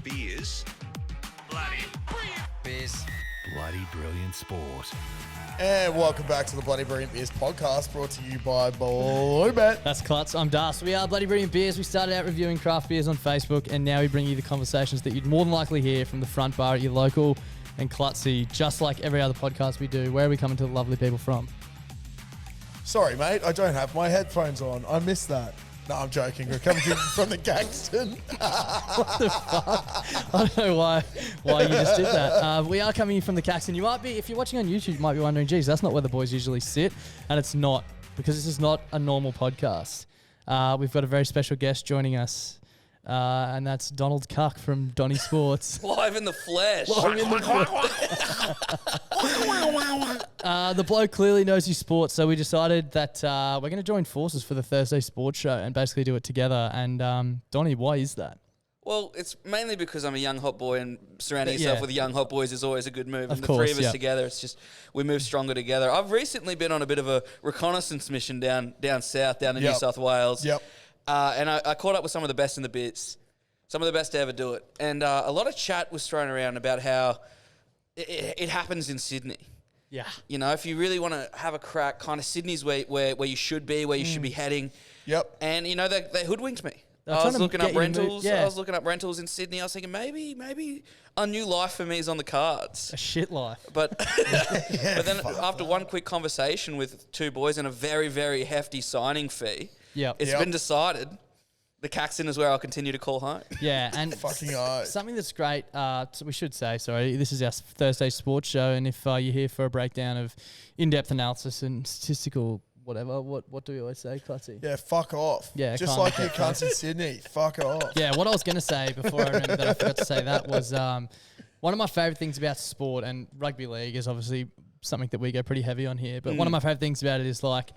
beers. Bloody brilliant beers. Bloody brilliant sport. And welcome back to the Bloody Brilliant Beers podcast, brought to you by Bluebet. That's Clutz. I'm Das. We are Bloody Brilliant Beers. We started out reviewing craft beers on Facebook, and now we bring you the conversations that you'd more than likely hear from the front bar at your local and Clutzy, just like every other podcast we do. Where are we coming to the lovely people from? Sorry, mate, I don't have my headphones on. I missed that. No, I'm joking. We're coming to you from the Gangston. What the fuck? I don't know why you just did that. We are coming from the Caxton. You might be, if you're watching on YouTube, you might be wondering, geez, that's not where the boys usually sit. And it's not, because this is not a normal podcast. We've got a very special guest joining us. And that's Donald Cuck from Donny Sports. Live in the flesh. The bloke clearly knows his sport, so we decided that we're going to join forces for the Thursday Sports Show and basically do it together. And Donny, why is that? Well, it's mainly because I'm a young hot boy, and surrounding yourself with young hot boys is always a good move. And the three of us together, it's just we move stronger together. I've recently been on a bit of a reconnaissance mission down south, down in New South Wales. Yep. And I caught up with some of the best in the biz, some of the best to ever do it. And a lot of chat was thrown around about how it happens in Sydney. Yeah. You know, if you really want to have a crack, kind of Sydney's where you should be, where you should be heading. Yep. And, you know, they hoodwinked me. They're I was trying to looking up get you to rentals. move- yeah. I was looking up rentals in Sydney. I was thinking maybe a new life for me is on the cards. A shit life. But but then after one quick conversation with two boys and a very, very hefty signing fee, it's been decided the Caxton is where I'll continue to call home. Yeah, and Fucking oath. something that's great, so we should say, sorry, this is our Thursday Sports Show, and if you're here for a breakdown of in-depth analysis and statistical whatever, what do we always say, Clutzy? Yeah, fuck off. Yeah, just like you cunts in Sydney. Fuck off. Yeah, what I was going to say before I remember that I forgot to say that was one of my favourite things about sport, and rugby league is obviously something that we go pretty heavy on here, but one of my favourite things about it is like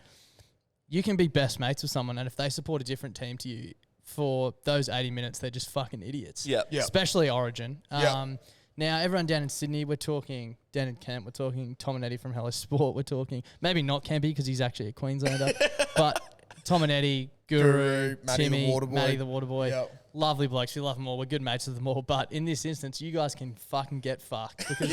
you can be best mates with someone, and if they support a different team to you, for those 80 minutes, they're just fucking idiots. Yeah. Especially Origin. Yep. Now, everyone down in Sydney, we're talking Dan and Kemp, we're talking Tom and Eddie from Hello Sport, we're talking, maybe not Kempy because he's actually a Queenslander, but Tom and Eddie, Guru, Timmy, Matty the Waterboy. Yep. Lovely blokes. We love them all. We're good mates with them all. But in this instance, you guys can fucking get fucked because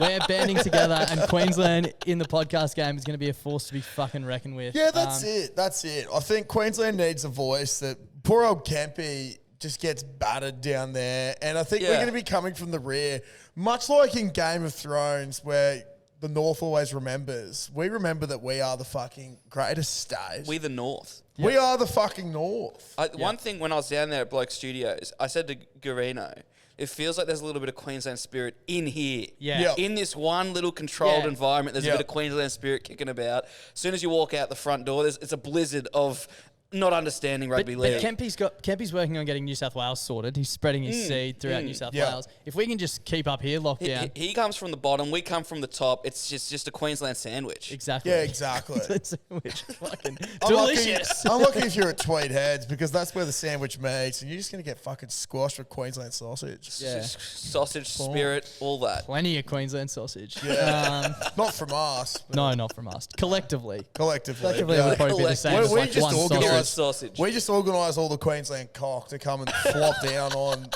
we're banding together, and Queensland in the podcast game is going to be a force to be fucking reckoned with. Yeah, that's it. That's it. I think Queensland needs a voice that poor old Kempy just gets battered down there. And I think we're going to be coming from the rear, much like in Game of Thrones where the North always remembers. We remember that we are the fucking greatest state. We the North. We are the fucking North. One thing when I was down there at Bloke Studios, I said to Garino, it feels like there's a little bit of Queensland spirit in here. Yeah. Yep. In this one little controlled environment, there's a bit of Queensland spirit kicking about. As soon as you walk out the front door, it's a blizzard of not understanding rugby league. But Kempy's working on getting New South Wales sorted. He's spreading his seed throughout New South Wales. If we can just keep up here, locked down. He comes from the bottom, we come from the top. It's just a Queensland sandwich. Exactly. Yeah, exactly. Sandwich. Fucking I'm delicious. lucky if you're at Tweed Heads because that's where the sandwich meets, and you're just going to get fucking squashed with Queensland sausage. Yeah. Sausage, spirit, all that. Plenty of Queensland sausage. Yeah. Not from us. No, not from us. Collectively. Collectively. It would probably be the same as We like just one organised- sausage. Sausage. We just organise all the Queensland cock to come and flop down on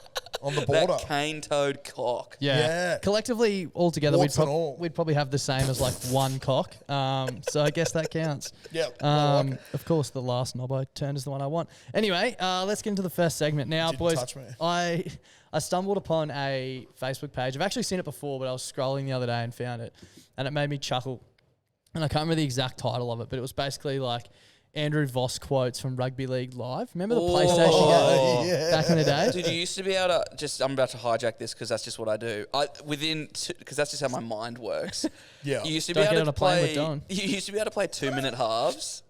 the border. That cane-toed cock. Yeah. Collectively, all together, Warts and all. we'd probably have the same as like one cock. So I guess that counts. Yep. Of course, the last knob I turned is the one I want. Anyway, let's get into the first segment. Now, Didn't boys, touch me. I stumbled upon a Facebook page. I've actually seen it before, but I was scrolling the other day and found it, and it made me chuckle. And I can't remember the exact title of it, but it was basically like Andrew Voss quotes from Rugby League Live. Remember the PlayStation game back in the day? Dude, you used to be able to I'm about to hijack this because that's just what I do. Because that's just how my mind works. Yeah. You used to Don't be get able on to a plane with play. Don. You used to be able to play 2-minute halves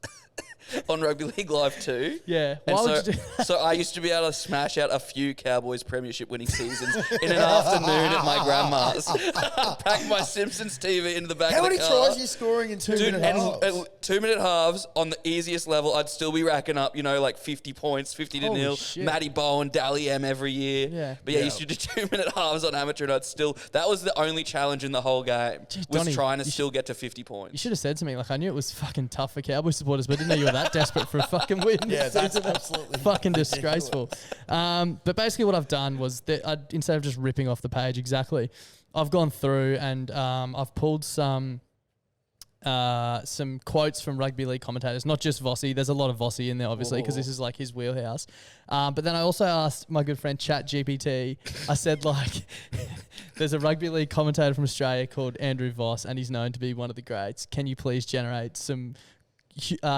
on Rugby League Live 2. Yeah. And Why so, would you do so I used to be able to smash out a few Cowboys premiership winning seasons in an afternoon at my grandma's. Pack my Simpsons TV into the back How of the many car. tries are you scoring in 2 minute halves? 2-minute halves on the easiest level, I'd still be racking up, like 50 points, 50 to Holy 0. shit. Matty Bowen, Dally M every year. Yeah. But I used to do 2-minute halves on amateur, and that was the only challenge in the whole game, Jeez, was Donnie, trying to you still get to 50 You points. should have said to me, like, I knew it was fucking tough for Cowboy supporters, but I didn't know you are that desperate for a fucking win. Yeah, this that's season. absolutely fucking ridiculous. disgraceful. But basically what I've done was that instead of just ripping off the page exactly, I've gone through and I've pulled some quotes from rugby league commentators, not just Vossy. There's a lot of Vossy in there, obviously, because this is like his wheelhouse. But then I also asked my good friend ChatGPT. I said, like, there's a rugby league commentator from Australia called Andrew Voss, and he's known to be one of the greats. Can you please generate some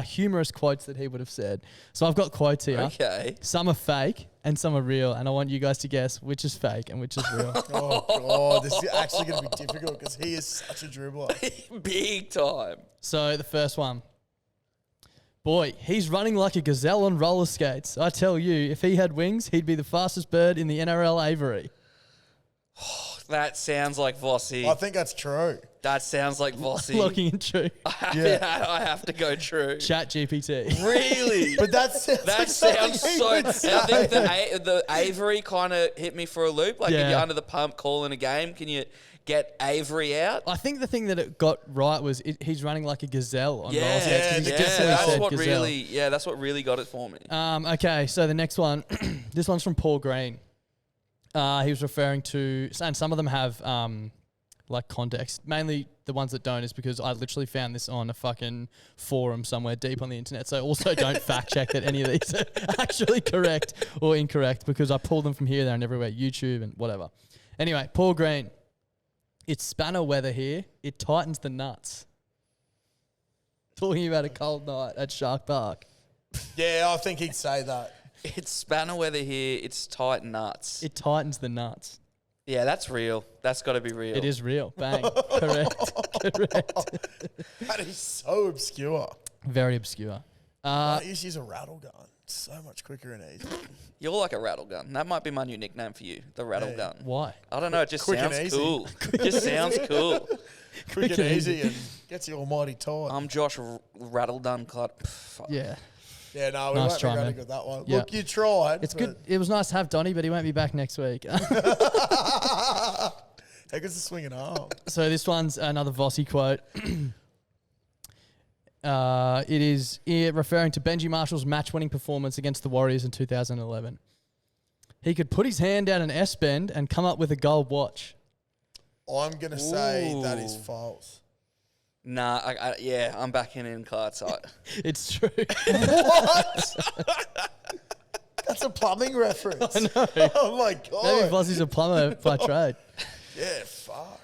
humorous quotes that he would have said? So I've got quotes here. Okay. Some are fake and some are real, and I want you guys to guess which is fake and which is real. Oh, God. This is actually going to be difficult because he is such a dribbler. Big time. So the first one. Boy, he's running like a gazelle on roller skates. I tell you, if he had wings, he'd be the fastest bird in the NRL Avery. That sounds like Vossy. I think that's true. That sounds like Vossy. Locking in true. Yeah. I have to go true. Chat GPT. Really? But that Sounds so. And I think the Avery kind of hit me for a loop. Like if Yeah. you're under the pump calling a game, can you get Avery out? I think the thing that it got right was he's running like a gazelle on roller Yeah, skates. 'Cause he yeah. definitely That's said what gazelle. really. That's what really got it for me. Okay, so the next one, this one's from Paul Green. He was referring to, and some of them have like context. Mainly the ones that don't is because I literally found this on a fucking forum somewhere deep on the internet. So also don't fact check that any of these are actually correct or incorrect, because I pulled them from here, there, and everywhere, YouTube and whatever. Anyway, Paul Green. It's spanner weather here. It tightens the nuts. Talking about a cold night at Shark Park. Yeah, I think he'd say that. It's spanner weather here. It's tight nuts. It tightens the nuts. Yeah, that's real. That's got to be real. It is real. Bang. Correct. That is so obscure. Very obscure. I used to use a rattle gun. It's so much quicker and easier. You're like a rattle gun. That might be my new nickname for you, the rattle Yeah. gun. Why? I don't know. It just Quick and sounds easy. cool. It just sounds cool. Quick and easy and gets you almighty tight. I'm Josh Rattle Dun Clutch. Yeah. Yeah, no, we Nice won't try, regret man. that one. Yeah. Look, you tried. It's but good. It was nice to have Donny, but he won't be back next week. Take us a swinging arm. So this one's another Vossy quote. It is referring to Benji Marshall's match-winning performance against the Warriors in 2011. He could put his hand down an S-bend and come up with a gold watch. I'm going to say that Ooh. is false. Nah, I'm backing in Clutz. It's true. What? That's a plumbing reference. I know. Oh, my Maybe God. Vossy's a plumber by trade. Yeah, fuck.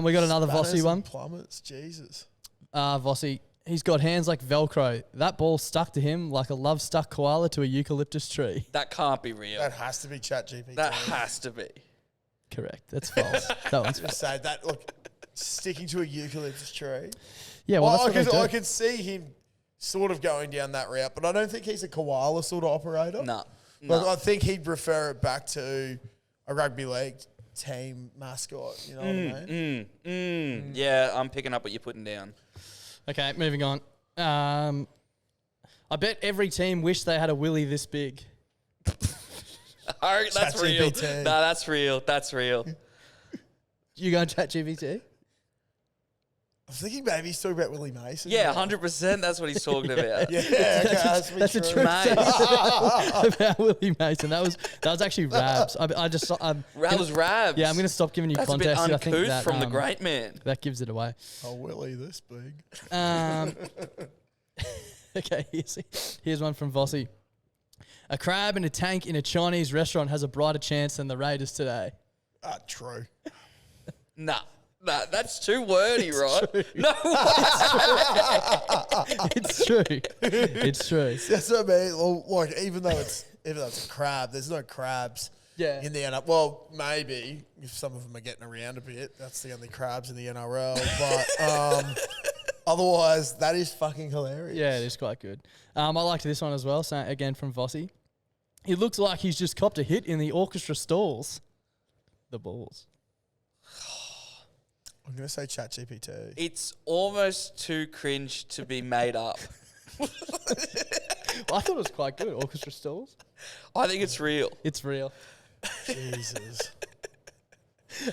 We got another Spanners Vossy and one. Plumbers, Jesus. Vossy. He's got hands like Velcro. That ball stuck to him like a love-stuck koala to a eucalyptus tree. That can't be real. That has to be ChatGPT. That has to be. Correct. That's false. That one's Just say that. Look, sticking to a eucalyptus tree. Yeah, well, that's what they do. I could see him sort of going down that route, but I don't think he's a koala sort of operator. No. Like, I think he'd refer it back to a rugby league team mascot. You know what I mean? Yeah, I'm picking up what you're putting down. Okay, moving on. I bet every team wished they had a willy this big. Oh, that's real. ChatGPT. No, that's real. That's real. You going to ChatGPT? I'm thinking maybe he's talking about Willie Mason. Yeah, 100%. That's what he's talking about. Yeah, okay, That's a true Mate. statement about Willie Mason. That was actually Rabs. I just That was Rabs. Yeah, I'm going to stop giving you That's a bit context. I think uncouth that, from the great man. That gives it away. Oh, Willie, this big. Okay, here's one from Vossy. A crab in a tank in a Chinese restaurant has a brighter chance than the Raiders today. True. Nah, that's too wordy, right? True. No. It's true. It's true. That's what I mean. Well, like, even though it's a crab, there's no crabs Yeah. in the NRL. Well, maybe if some of them are getting around a bit, that's the only crabs in the NRL. But otherwise, that is fucking hilarious. Yeah, it is quite good. I liked this one as well. So again from Vossy. He looks like he's just copped a hit in the orchestra stalls. The balls. I'm going to say ChatGPT. It's almost too cringe to be made up. I thought it was quite good. Orchestra stalls. I think it's real. It's real. Jesus.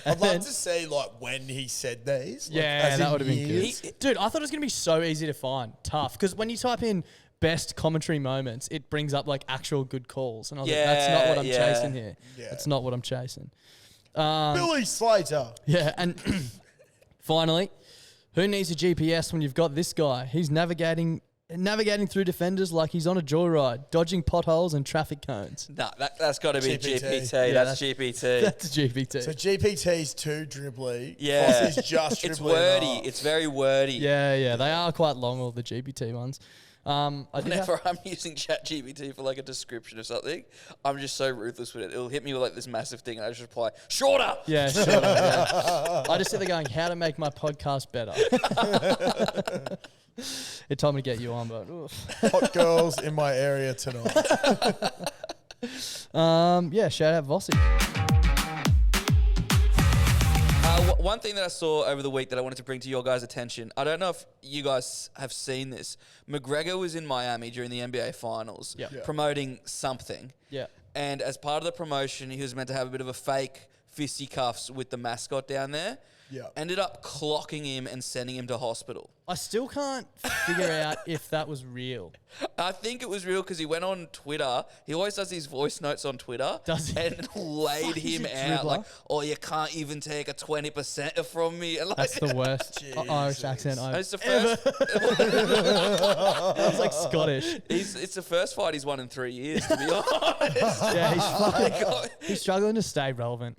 I'd love to see, like, when he said these. Like, Yeah, as that in would have been years. good. Dude, I thought it was going to be so easy to find. Tough. Because when you type in best commentary moments, it brings up like actual good calls. And I was like, that's not what I'm chasing here. Yeah. That's not what I'm chasing. Billy Slater. Yeah, and finally, who needs a GPS when you've got this guy? He's navigating through defenders like he's on a joyride, dodging potholes and traffic cones. Nah, that's got to be GPT. Yeah, that's GPT. That's GPT. So GPT's too dribbly. Yeah. Voss is just dribbly. It's wordy. enough. It's very wordy. Yeah, they are quite long, all the GPT ones. Whenever I'm using ChatGPT for like a description of something, I'm just so ruthless with it. It'll hit me with like this massive thing, and I just reply, "Shorter." Yeah, sure. Yeah. I just sit there going, "How to make my podcast better?" It told me to get you on, but oof. Hot girls in my area tonight. Shout out Vossy. One thing that I saw over the week that I wanted to bring to your guys' attention, I don't know if you guys have seen this. McGregor was in Miami during the NBA Finals promoting something. Yeah. And as part of the promotion, he was meant to have a bit of a fake fisticuffs with the mascot down there. Yeah. Ended up clocking him and sending him to hospital. I still can't figure out if that was real. I think it was real because he went on Twitter. He always does these voice notes on Twitter. Does he? And laid him out dribbler. like, "Oh, you can't even take a 20% from me." And like, That's the worst Irish accent I've it's the first. That was like Scottish. It's the first fight he's won in 3 years, to be honest. Yeah, he's struggling to stay relevant.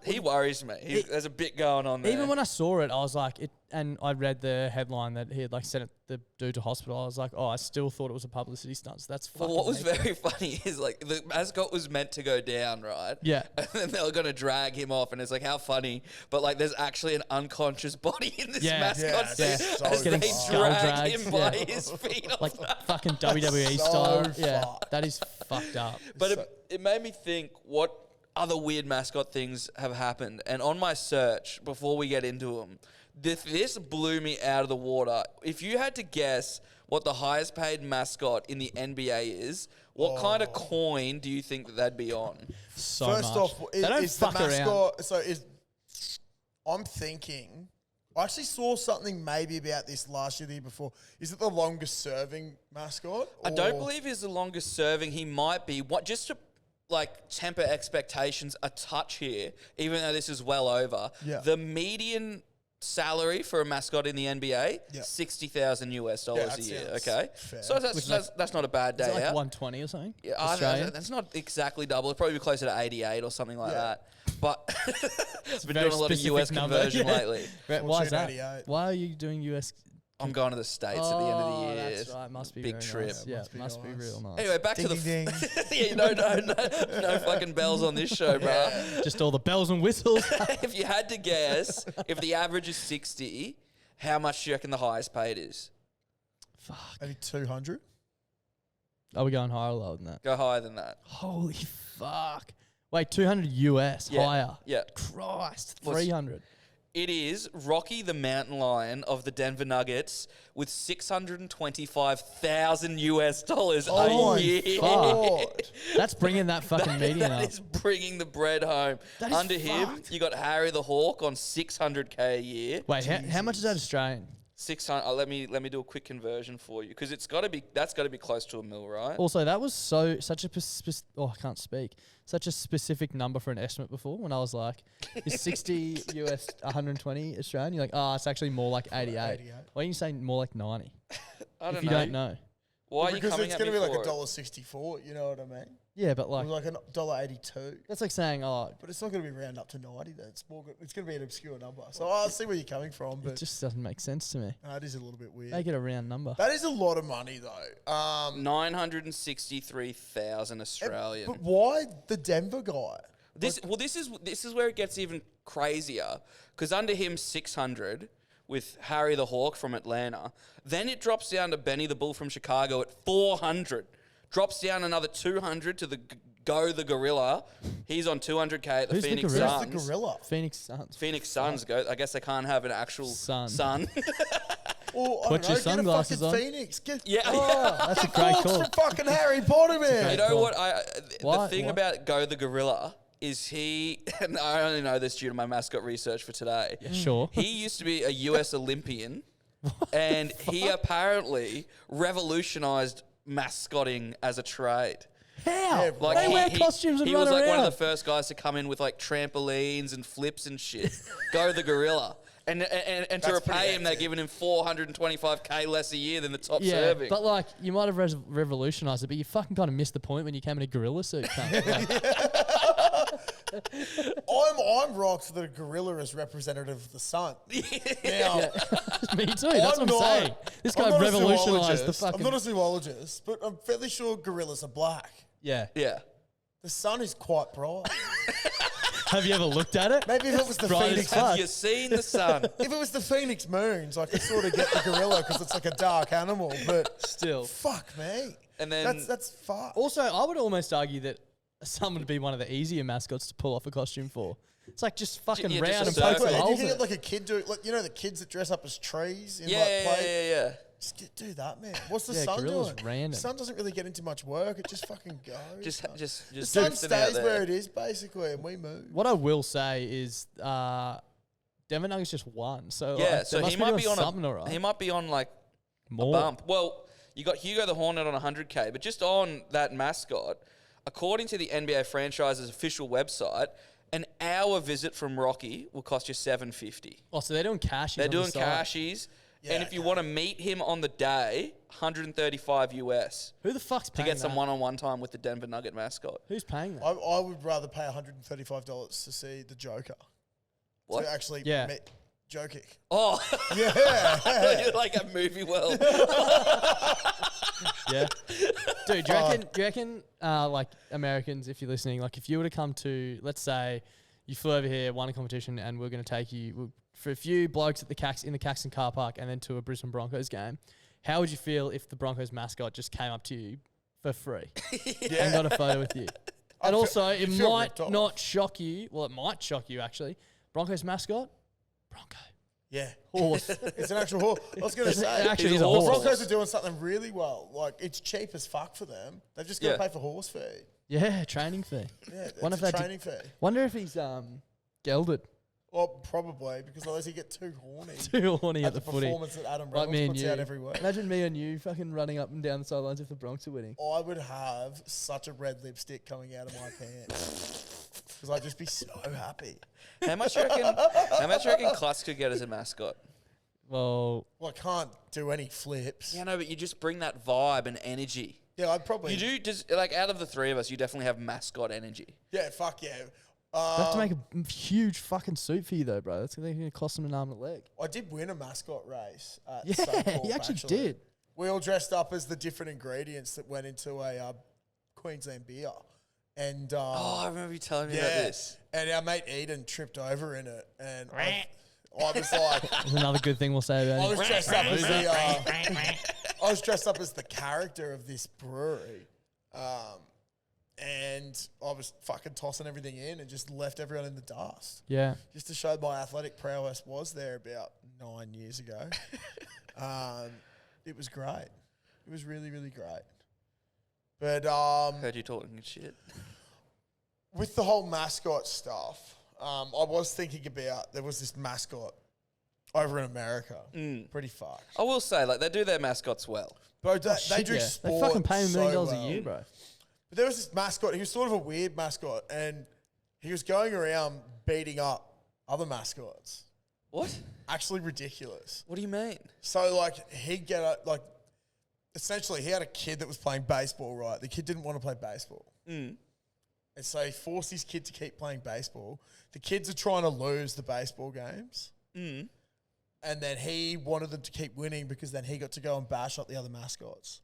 He worries me. There's a bit going on there. Even when I saw it, I was like, and I read the headline that he had like sent the dude to hospital. I was like, I still thought it was a publicity stunt. So that's fucking. Well, what was very funny is like the mascot was meant to go down, right? Yeah. And then they were going to drag him off, and it's like, how funny. But like, there's actually an unconscious body in this mascot Yeah, suit so as they getting drag him by yeah. his feet off. like fucking WWE style. fucked. Yeah, that is fucked up. But it made me think, what other weird mascot things have happened? And on my search, before we get into them, this blew me out of the water. If you had to guess what the highest paid mascot in the NBA is, what kind of coin do you think that they'd be on? So First much. off, They don't is the fuck around. mascot? So I'm thinking. I actually saw something maybe about this last year, the year before. Is it the longest serving mascot? I don't believe he's the longest serving. He might be. Just to like temper expectations a touch here, even though this is well over. Yeah. The median salary for a mascot in the NBA, $60,000 US dollars a year. Okay, fair. so that's not a bad day Is it like out. 120 or something? Yeah, Australian? that's not exactly double. It'd probably be closer to 88 or something like that. But I've been doing a lot of specific US number. conversion Yeah. lately. Right, why is that? 88. Why are you doing US? I'm going to the States at the end of the year. That's right. Must be Big very trip. Nice. Yeah, must be nice. real nice. Anyway, back to the Ding, ding, yeah, no fucking bells on this show, bro. Just all the bells and whistles. If you had to guess, if the average is 60, how much do you reckon the highest paid is? Fuck. Maybe 200. Are we going higher or lower than that? Go higher than that. Holy fuck. Wait, 200 US Yeah. higher. Yeah. Christ. What's- 300. It is Rocky the Mountain Lion of the Denver Nuggets with $625,000 US dollars Oh a my year. God. That's bringing that fucking median That up. is bringing the bread home. That is Under him, fucked. you got Harry the Hawk on $600K a year. Wait, how much is that Australian? 600. Let me do a quick conversion for you because that's got to be close to $1 million, right? Also, that was such a I can't speak. Such a specific number for an estimate before when I was like, is 60 US 120 Australian? You're like, it's actually more like 88. 88. Why are you saying more like 90? I don't If you know. don't know. Why are you Because coming it's at going me to be like for it? $1.64, you know what I mean? Yeah, but Or like, like $1.82. that's like saying, But it's not going to be round up to 90 then. It's going to be an obscure number. So I see where you're coming from, it but just doesn't make sense to me. it is a little bit weird. Make it a round number. That is a lot of money though. 963,000 Australian. But why the Denver guy? This is where it gets even crazier because under him 600 with Harry the Hawk from Atlanta. Then it drops down to Benny the Bull from Chicago at 400. Drops down another 200 to the Gorilla. He's on 200K at the Who's the Phoenix Gorilla? Suns. Who's the gorilla? Phoenix Suns. Phoenix Suns go. I guess they can't have an actual Sun. sun. Or, I Put don't your know, sunglasses get a on. fucking Phoenix. Get, Yeah. That's a get great Clutz call. from fucking Harry Potter, man. You know Cool. what? The Why- thing why? about Go the Gorilla is he, and I only know this due to my mascot research for today. Yeah, sure. He used to be a US Olympian And he apparently revolutionised mascotting as a trade. How? Like They wear costumes and he run was like one of around. the first guys to come in with like trampolines and flips and shit. Go the gorilla. And to repay him, they're giving him $425K less a year than the top Yeah, serving. but like you might have revolutionised it, but you fucking kind of missed the point when you came in a gorilla suit. Cunt. I'm rocked that a gorilla is representative of the sun. Now, Me too. That's what I'm saying. This guy I'm not a revolutionised the zoologist. fucking. I'm not a zoologist, but I'm fairly sure gorillas are black. Yeah. yeah. The sun is quite bright. Have you ever looked at it? Maybe if it was the Bright as Phoenix, fuck. Have you seen the sun? if it was the Phoenix moons, I could sort of get the gorilla because it's like a dark animal. But Still. fuck me, And then that's fuck. Also, I would almost argue that sun would be one of the easier mascots to pull off a costume for. It's like just fucking Yeah, round just and a poke circle. some And you holes can in get it. like a kid do, like you know the kids that dress up as trees in yeah, like yeah, play. yeah. Just do that, man. What's the Yeah, sun gorilla's doing? random. The sun doesn't really get into much work. It just fucking goes. Just the sun drifting out stays there. where it is basically, and we move. What I will say is, Denver Nuggets just won. So Yeah, like, so they must he be might doing be on something a all right. he might be on like More. a bump. Well, you got Hugo the Hornet on 100K, but just on that mascot, according to the NBA franchise's official website, an hour visit from Rocky will cost you $750. Oh, so they're doing cashies. They're on the doing side. cashies, Yeah, and if you okay. want to meet him on the day, $135 US Who the fuck's to paying get some that? one-on-one time with the Denver Nugget mascot. Who's paying that? I would rather pay $135 to see the Joker. What? To actually Yeah. meet Joe Kick. Oh, Yeah. you're like a movie world. Yeah. Dude, do you reckon, like, Americans, if you're listening, like, if you were to come to, let's say, you flew over here, won a competition, and we're going to take you for a few blokes at the in the Caxton car park and then to a Brisbane Broncos game, how would you feel if the Broncos mascot just came up to you for free and got a photo with you? And also, it you'd feel might ripped off. not shock you. Well, it might shock you, actually. Broncos mascot? Bronco. Yeah. Horse. It's an actual horse. I was going to It say. actually He's is a a horse. horse. Broncos are doing something really well. Like, it's cheap as fuck for them. They've just got to Yeah. pay for horse feed. Yeah, training fee. Yeah, it's Wonder if a they did- training fee. Wonder if he's gelded. Well, probably, because otherwise you get too horny Too horny at at the the footy. performance that Adam Like me Reynolds and puts you. out every week. Imagine me and you fucking running up and down the sidelines if the Bronx are winning. I would have such a red lipstick coming out of my pants. Because I'd just be so happy. How much do you reckon Clutz could get as a mascot? Well, Well, I can't do any flips. Yeah, no, but you just bring that vibe and energy. Yeah, I'd probably... You do, just like out of the three of us, you definitely have mascot energy. Yeah, fuck yeah. they have to make a huge fucking suit for you though, bro. That's going to cost them an arm and a leg. I did win a mascot race at Yeah, Suncorp, you actually did. We all dressed up as the different ingredients that went into a Queensland beer. And Oh, I remember you telling me about yeah, this. and our mate Eden tripped over in it, and I was like, There's another good thing we'll say about I it. was dressed up as the, I was dressed up as the character of this brewery, and I was fucking tossing everything in and just left everyone in the dust, Yeah. just to show my athletic prowess was there about 9 years ago. It was great. It was really, really great. But Heard you talking shit. with the whole mascot stuff, I was thinking about, there was this mascot over in America. Pretty fucked. I will say, like, they do their mascots well. Bro, they Shit, do yeah. sport They fucking pay him $1 million so a well. year, bro. But there was this mascot. He was sort of a weird mascot, and he was going around beating up other mascots. What? Actually ridiculous. What do you mean? So, like, he'd get a, like, essentially, he had a kid that was playing baseball, right? The kid didn't want to play baseball. And so he forced his kid to keep playing baseball. The kids are trying to lose the baseball games. And then he wanted them to keep winning because then he got to go and bash up the other mascots.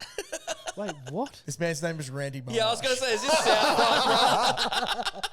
Wait, what? This man's name is Randy Marsh. Yeah, I was going to say, is this South Park?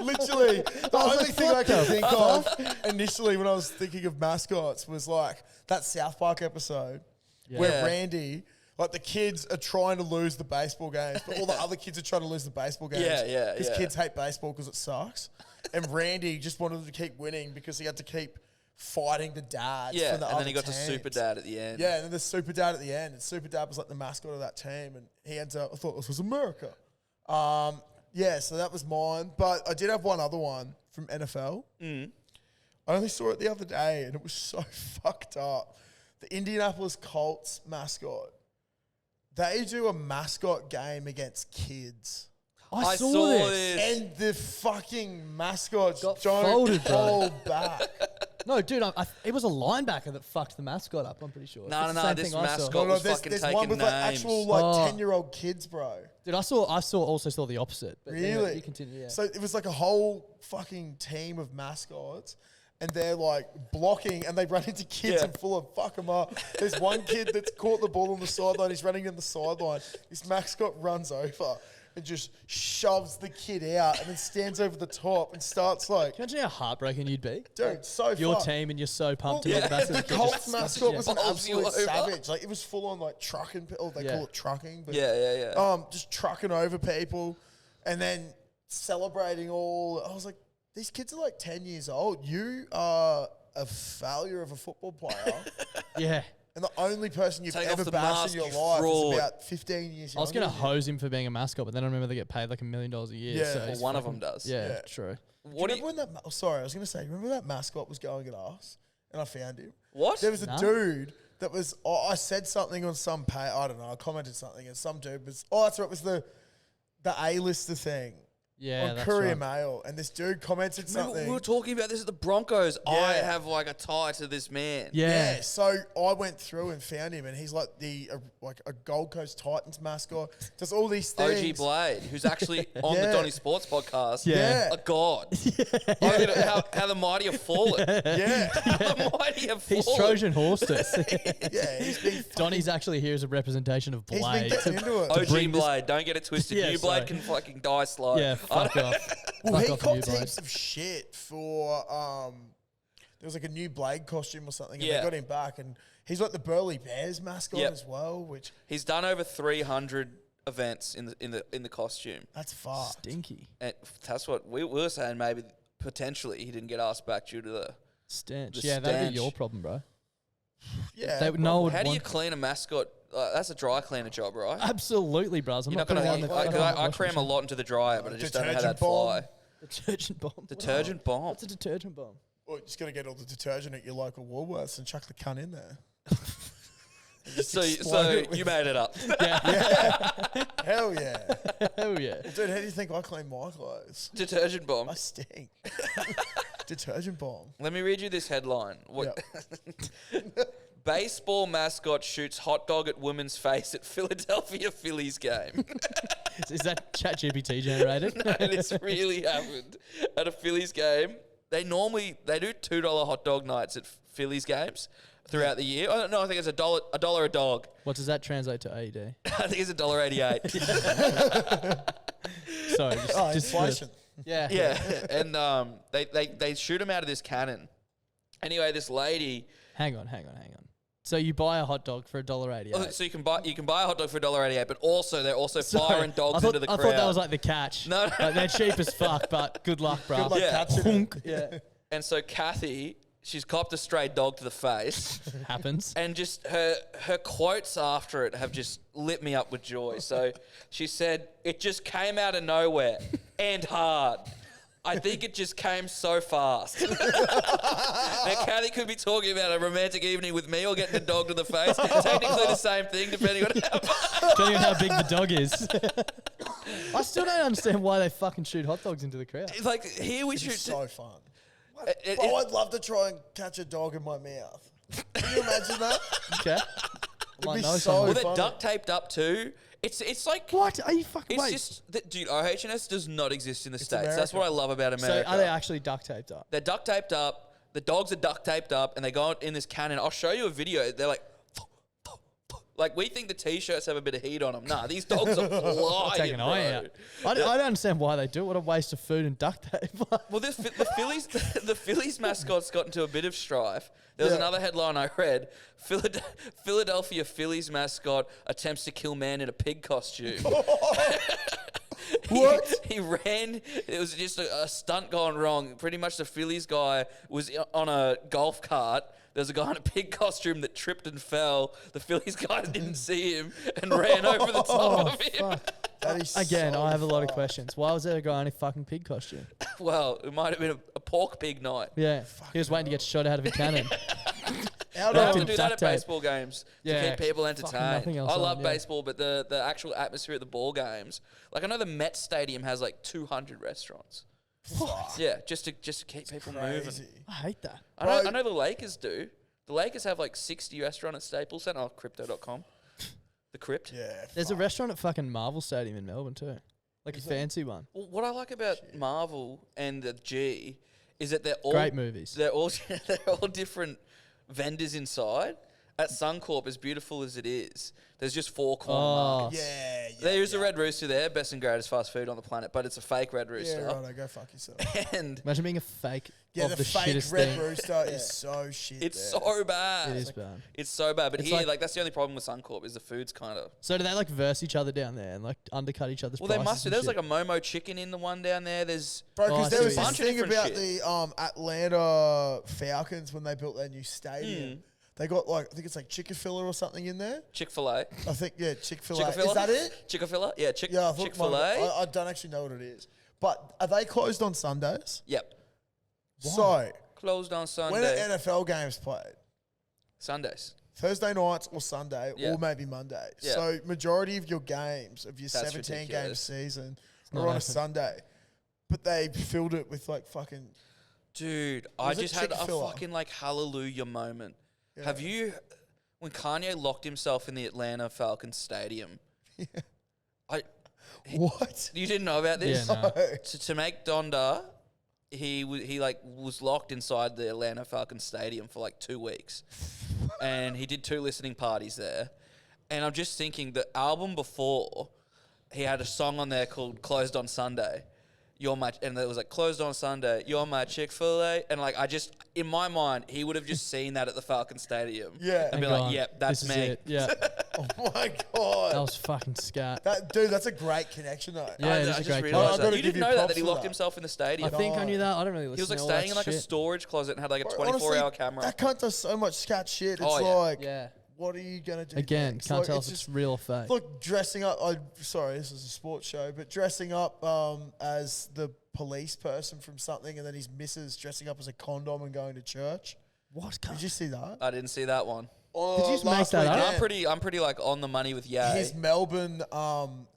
Literally, the only thing I can think of initially when I was thinking of mascots was like that South Park episode where Yeah. Randy, like the kids are trying to lose the baseball games, but all the other kids are trying to lose the baseball games. Yeah. Because kids hate baseball because it sucks. And Randy just wanted them to keep winning because he had to keep fighting the dads. Yeah, from the and then other he got to teams. Super Dad at the end. Yeah, and then there's Super Dad at the end, and Super Dad was like the mascot of that team, and he ends up, I thought this was America. Yeah, so that was mine, but I did have one other one from NFL. I only saw it the other day, and it was so fucked up. the Indianapolis Colts mascot, they do a mascot game against kids. I saw this. And the fucking mascots Got don't folded, bro. hold back. No, dude, it was a linebacker that fucked the mascot up, I'm pretty sure. No, this mascot No, was there's fucking one taking with names. like actual like 10-year-old kids, bro. Dude, I also saw the opposite. But Really? Anyway, you continue, yeah. So it was like a whole fucking team of mascots, and they're like blocking, and they run into kids and full of fuck them up. There's one kid that's caught the ball on the sideline. He's running down the sideline. This mascot runs over and just shoves the kid out, and then stands over the top and starts like, Can you imagine how heartbreaking you'd be? dude, so Your fucked. team and you're so pumped to look back to the The kid. Colts mascot was an Bowls you absolute over. savage. Like it was full on like trucking, or they call it trucking, but just trucking over people, and then celebrating all. I was like, these kids are like 10 years old. You are a failure of a football player. Yeah. And the only person you've Take off ever the bashed in mask, your you life fraud. is about 15 years I was going to younger than you. hose him for being a mascot, but then I remember they get paid like $1 million a year. Yeah. So Well, he's one of fucking- them does. Yeah, Yeah. true. What do you, Remember when that? Sorry, I was going to say. Remember that mascot was going at us, and I found him. what? There was a No. dude that was. Oh, I said something on some page. I don't know. I commented something, and some dude was. Oh, that's right. It was the A-lister thing. Yeah, On that's Courier right. Mail, and this dude commented Remember something. we were talking about this at the Broncos. I Yeah. have like a tie to this man. Yeah. So I went through and found him, and he's like like a Gold Coast Titans mascot. Does all these things. OG Blade, who's actually on the Yeah. Donny Sports podcast. Yeah. A god. How the mighty have fallen. Yeah, How the mighty have fallen. He's Trojan horsed us. yeah. He's been. Donnie's actually here as a representation of He's been Blade. getting into it. OG bring this- Blade, don't get it twisted. Yeah, New sorry. Blade can fucking die slow. Yeah, fuck off. Well, Fuck he off, copped you Blade. heaps of shit for there was like a new Blade costume or something, and Yeah. they got him back, and he's like the Burley Bears mascot Yep. as well, which He's done over 300 events in the costume. that's fucked. Stinky. And that's what we were saying. Maybe potentially he didn't get asked back due to the. Stench. The Yeah, that'd stench. be your problem, bro. Yeah, They, no one would How do you want- clean a mascot? That's a dry cleaner job, right? Absolutely, bros. I'm You're not putting gonna. it on the I fucking I washing cram a machine. lot into the dryer, but I just don't know how Detergent that fly. bomb. Detergent bomb. Detergent bomb. What's a detergent bomb? Well, you're just gonna get all the detergent at your local Woolworths and chuck the cunt in there. So explode it with- you made it up. Hell yeah, Oh yeah. dude! How do you think I clean my clothes? Detergent bomb. I stink. Detergent bomb. Let me read you this headline. What? Baseball mascot shoots hot dog at woman's face at Philadelphia Phillies game. Is that ChatGPT generated? And it's really happened at a Phillies game. They do $2 hot dog nights at Phillies games throughout the year. I think it's $1 a dog. What does that translate to AED? I think it's $1.88. Sorry, Oh, just inflation. yeah. Yeah, and they shoot him out of this cannon. Anyway, this lady. Hang on. So you buy a hot dog for Oh, $1.88. so you can buy a hot dog for $1.88, but also they're also firing dogs into the crowd. I thought that was like the catch. No. Like, they're cheap as fuck, but good luck, bro. Good luck Yeah. catching it. Yeah, And so Kathy, she's copped a stray dog to the face, happens. and just her quotes after it have just lit me up with joy. So she said, "It just came out of nowhere and hard. I think it just came so fast." Now, Kathy could be talking about a romantic evening with me or getting a dog to the face. Technically the same thing, depending on how Depending on how big the dog is. I still don't understand why they fucking shoot hot dogs into the crowd. like here we It's shoot. so fun. it- Oh, I'd love to try and catch a dog in my mouth. Can you imagine that? Okay. Might be know so someone. well, they're funny. duct taped up too. It's like What? Are you fucking It's wait? just that, dude. OHS does not exist in the states. That's America. what I love about So America. are they actually duct taped up? They're duct taped up. The dogs are duct taped up, and they go out in this cannon. I'll show you a video. They're like we think the t-shirts have a bit of heat on them. Nah, these dogs are flying. Take an eye bro. out. I don't understand why they do it. What a waste of food and duct tape. Well, the Phillies mascots got into a bit of strife. There was another headline I read: Philadelphia Phillies mascot attempts to kill man in a pig costume. What? He ran. It was just a stunt gone wrong. Pretty much the Phillies guy was on a golf cart. There's a guy in a pig costume that tripped and fell. The Phillies guy didn't see him and ran over the top of him. That is Again, so I have a lot of fucked. questions. Why was there a guy in a fucking pig costume? Well, it might have been a pork pig night. Yeah. He was waiting to get shot out of a cannon. How They have do to do that at Duct tape. baseball games Yeah. to keep people Fucking entertained. nothing else I on, love yeah. baseball, but the actual atmosphere at the ball games, like I know the Mets Stadium has like 200 restaurants. Yeah, just to keep people moving. Crazy. I hate that. I know the Lakers do. The Lakers have like 60 restaurants at Staples Center. Oh, crypto.com. The Crypt. Yeah. There's a restaurant at fucking Marvel Stadium in Melbourne too, like a fancy one. Well, what I like about Marvel and the G is that they're all Great movies. They're all different vendors inside. At Suncorp, as beautiful as it is, there's just 4 corner markets. Yeah. There is a Red Rooster there, best and greatest fast food on the planet, but it's a fake Red Yeah, Rooster. right. Go fuck yourself. And Imagine being a fake. Yeah, of the fake shittest Red thing. Rooster is so shit. it's there. so bad. It is bad. It's so bad. But It's here, like- like that's the only problem with Suncorp is the food's kind of. So do they like verse each other down there and like undercut each other's Well, prices? they must do. and There's shit? like a Momo chicken in the one down there. There's Bro, Oh, because I there see was what this you mean. thing Bunch of about different the Atlanta Falcons when they built their new stadium. Hmm. They got like, I think it's like Chick-fil-A or something in there. Chick-fil-A. I think, yeah, Chick-fil-A. Chick-fil-A? Is that it? Chick-fil-A? Yeah, Yeah, I thought Chick-fil-A. I don't actually know what it is. But are they closed on Sundays? Yep. So, Closed on when Sunday. are NFL games played? Sundays. Thursday nights or Sunday Yeah. or maybe Monday. Yeah. So majority of your games of your That's 17 game ridiculous. season not are on a open. Sunday. But they filled it with like fucking Dude, I Was it just had a Chick-fil-A? fucking like hallelujah moment. Have you, when Kanye locked himself in the Atlanta Falcons stadium? what? You didn't know about this? Yeah, no. To make Donda, he was locked inside the Atlanta Falcons stadium for like 2 weeks, and he did 2 listening parties there. And I'm just thinking, the album before, he had a song on there called "Closed on Sunday." And it was like "Closed on Sunday." You're my Chick-fil-A, and like I just in my mind, he would have just seen that at the Falcon Stadium, Yeah. and be Gone. like, "Yep, that's This is me." it. Yeah, Oh my god. that was fucking scat. Dude, that's a great connection though. Yeah, it is I a just great realised I've that. gotta You give didn't you know that props he for locked that. himself in the I stadium. think I knew that. I don't really listen. He was like to all staying that in like a shit. storage closet and had like a Bro, 24-hour honestly, camera. That cunt does so much scat shit. It's Oh, yeah. like, Yeah. what are you gonna do? Again, next? can't Like, tell if it's it's just- real or fake. Look, dressing up. Sorry, this is a sports show, but dressing up as the police person from something, and then his missus dressing up as a condom and going to church. What? Did you see that? I didn't see that one. Oh, Did you just make last that up? weekend, I'm pretty like on the money with Yay. His Melbourne,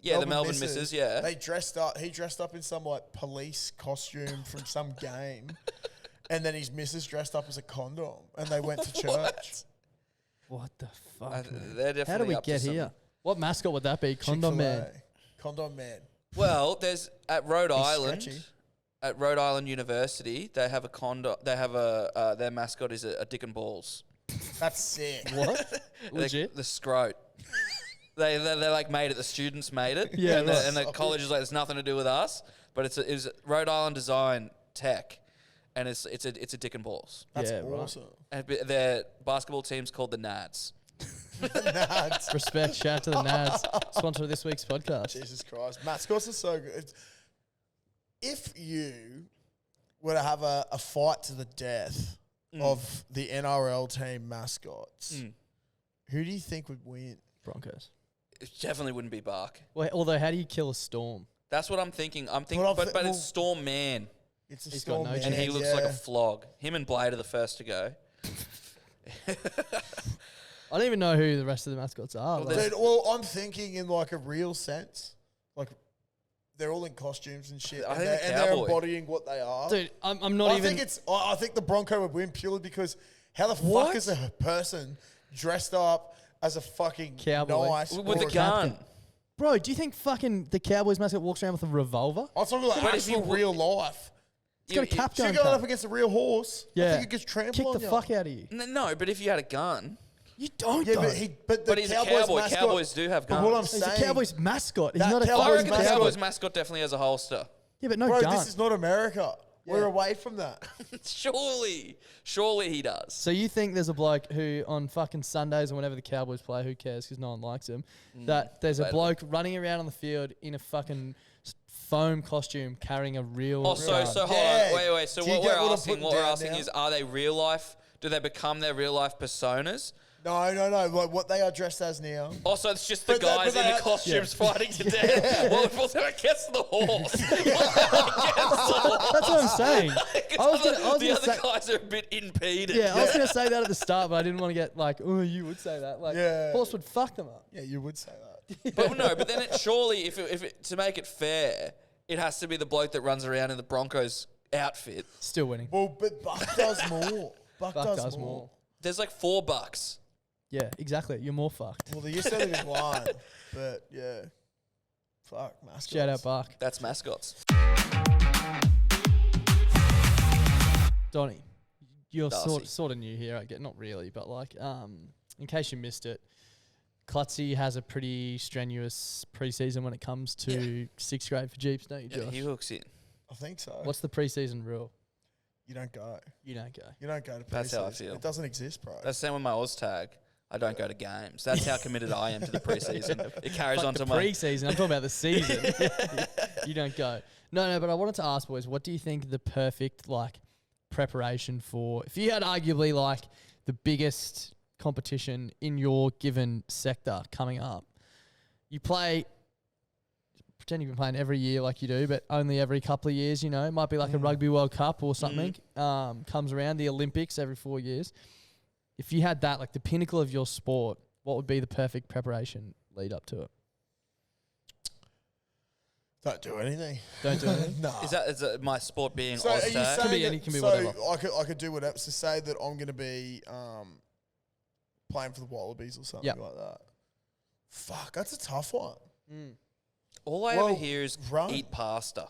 Yeah, the Melbourne missus, yeah. They dressed up. He dressed up in some like police costume from some game, and then his missus dressed up as a condom, and they went to church. What the fuck? man? They're definitely How do we up to get some- here? What mascot would that be? Condom Man. Chick-fil-A. Condom man. Well, there's at Rhode Island. stretchy. At Rhode Island University, they have a condom. They have a their mascot is a dick and balls. That's sick. What? Legit? The scrote. They like made it. The students made it. Yeah, and, right. and the college is like, it's nothing to do with us. But it's Rhode Island Design Tech, and it's a dick and balls. That's Yeah, right. awesome. And their basketball team's called the Nads. Nads. Respect. Shout out to the Nads. Sponsor of this week's podcast. Jesus Christ. Mascots are so good. If you were to have a fight to the death of the NRL team mascots, who do you think would win? Broncos. It definitely wouldn't be Bark. Well, although, how do you kill a storm? That's what I'm thinking. I'm thinking, Well, but well- it's Storm Man, It's a He's got storm no man, and he looks like yeah. a flog. Him and Blade are the first to go. I don't even know who the rest of the mascots are. Well, like- Dude, well, I'm thinking in like a real sense. Like, they're all in costumes and shit. I and think they're, a and they're cowboy. embodying what they are. dude, I'm not even. I think the Bronco would win purely because how the What? fuck is a person dressed up as a fucking Cowboy. knife With or a a gun. Bro, do you think fucking the Cowboys mascot walks around with a revolver? I'm talking like But if actual you- real life. He's got a cap So gun. you're going up cunt. against a real horse. I Yeah. think it gets trampled Kick on the you. fuck out of you. No, but if you had a gun, You don't. Yeah, though. but the but he's a Cowboys cowboy. mascot, Cowboys do have But what I'm guns. He's a saying, Cowboys mascot. He's That not a Cowboys I Cowboys reckon the mascot- Cowboys mascot definitely has a holster. Yeah, but no bro, gun. this is not America. We're away from that. Surely he does. So you think there's a bloke who on fucking Sundays or whenever the Cowboys play, who cares because no one likes him, that there's a Totally. bloke running around on the field in a fucking foam costume carrying a real Oh, so gun. hold Yeah. on, wait. So Do you what get we're what I'm asking, putting down now? is, are they real life? Do they become their real life personas? No. Like what they are dressed as now. Also, it's just the But guys they in the have- costumes fighting to death. Well, against the horse. That's what I'm saying. The other guys are a bit impeded. Yeah, I was going to say that at the start, but I didn't want to get like, oh, you would say that. Like, Voss would fuck them up. Yeah, you would say that. But then surely, if to make it fair, it has to be the bloke that runs around in the Broncos outfit. Still winning. Well, but Buck does more. Buck does more. There's like $4. Yeah, exactly. You're more fucked. Well, the used to live in line, but yeah. Fuck, Mascots. Shout out Buck. That's Mascots. Donnie, you're sort of new here, I get, not really, but like, in case you missed it, Clutzy has a pretty strenuous preseason when it comes to 6th grade for Jeeps, don't you, Josh? Yeah, he hooks in. I think so. What's the preseason rule? You don't go. You don't go. You don't go to preseason. That's how I feel. It doesn't exist, bro. That's the same with my Oz tag. I don't go to games. That's how committed I am to the preseason. It carries on to my preseason. I'm talking about the season. You don't go. No, but I wanted to ask, boys, what do you think the perfect like preparation for? If you had arguably like the biggest competition in your given sector coming up, you play. Pretend you've been playing every year like you do, but only every couple of years. You know, it might be like a Rugby World Cup or something. Comes around, the Olympics every 4 years. If you had that, like the pinnacle of your sport, what would be the perfect preparation lead up to it? Don't do anything. Don't do anything? No. Is that my sport being So Oz are you tag? saying Can be whatever. I could do whatever. So say that I'm going to be playing for the Wallabies or something like that. Fuck, that's a tough one. All I ever hear is run. eat pasta.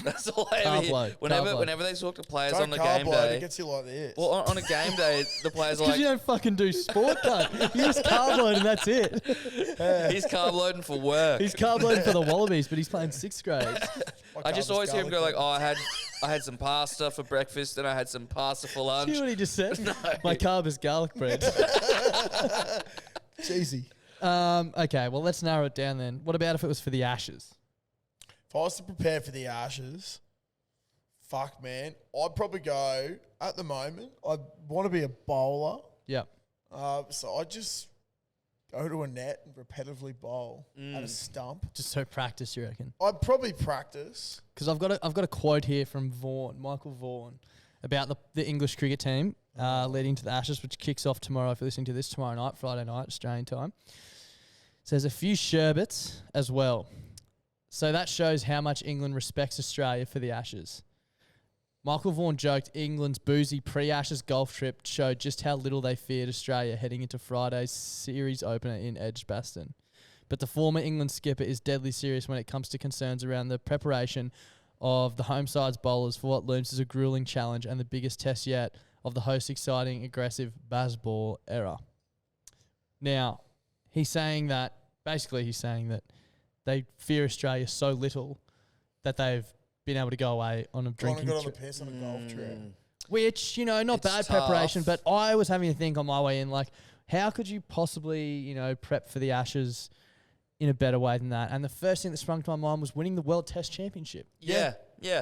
That's all I ever Carb hear. load. Whenever they talk to players Don't on the carb game load, day. it gets you like this. Well, on a game day, the players are Because like, you don't fucking do sport, cunt. You just carb load and that's it. he's carb loading for work. He's carb loading for the Wallabies, but he's playing 6th grade. I just always hear him go like, "Oh, I had some pasta for breakfast, and I had some pasta for lunch." See what he just said? No. My carb is garlic bread. Cheesy. Okay, well, let's narrow it down then. What about if it was for the Ashes? If I was to prepare for the Ashes, fuck, man, I'd probably go, at the moment, I'd want to be a bowler. Yeah. So I'd just go to a net and repetitively bowl at a stump. Just so practice, you reckon? I'd probably practice. Because I've got a quote here from Michael Vaughan, about the English cricket team leading to the Ashes, which kicks off tomorrow. If you're listening to this tomorrow night, Friday night, Australian time. Says a few sherbets as well. So that shows how much England respects Australia for the Ashes. Michael Vaughan joked England's boozy pre-Ashes golf trip showed just how little they feared Australia heading into Friday's series opener in Edgbaston. But the former England skipper is deadly serious when it comes to concerns around the preparation of the home side's bowlers for what looms as a grueling challenge and the biggest test yet of the host's exciting, aggressive Bazball era. Now, he's saying that they fear Australia so little that they've been able to go away on a drinking Got on trip. the piss on a golf trip. Which, not It's bad tough. preparation, but I was having to think on my way in, like, how could you possibly, prep for the Ashes in a better way than that? And the first thing that sprung to my mind was winning the World Test Championship. Yeah.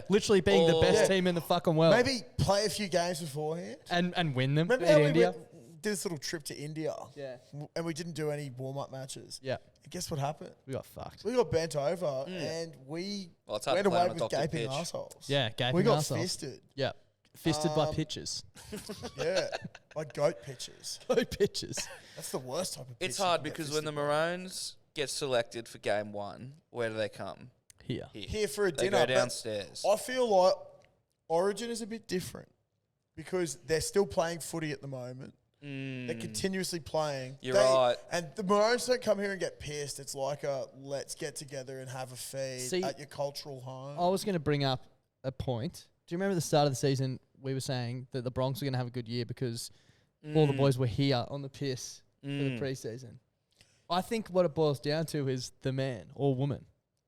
Literally being the best team in the fucking world. Maybe play a few games beforehand. And win them Remember in how India. did this little trip to India? Yeah. And we didn't do any warm-up matches. Yeah. And guess what happened? We got fucked. We got bent over and we Well, it's hard went to play away on a with doctored gaping pitch. assholes. Yeah, gaping We got arseholes. fisted. Yeah. Fisted by pitches. Yeah. Like goat pitches. No pitches. That's the worst type of pitch. It's you hard can get because when the fisted by. Maroons get selected for game 1, where do they come? Here. Here for a They dinner. go but downstairs. I feel like Origin is a bit different because they're still playing footy at the moment. They're continuously playing. You're right. And the Maroons don't come here and get pissed. It's like a let's get together and have a feed at your cultural home. I was going to bring up a point. Do you remember at the start of the season we were saying that the Bronx were going to have a good year because all the boys were here on the piss for the preseason? I think what it boils down to is the man or woman.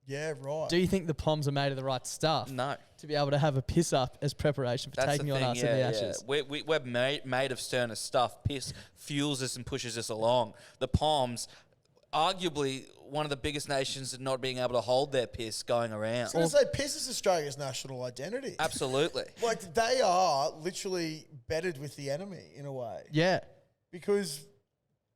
Yeah, right. Do you think the Poms are made of the right stuff? No. To be able to have a piss up as preparation for That's taking the on thing, us in the Ashes. We're made of sterner stuff. Piss fuels us and pushes us along. The Poms, arguably one of the biggest nations at not being able to hold their piss going around. I was going to say, piss is Australia's national identity. Absolutely. Like, they are literally bedded with the enemy in a way. Yeah. Because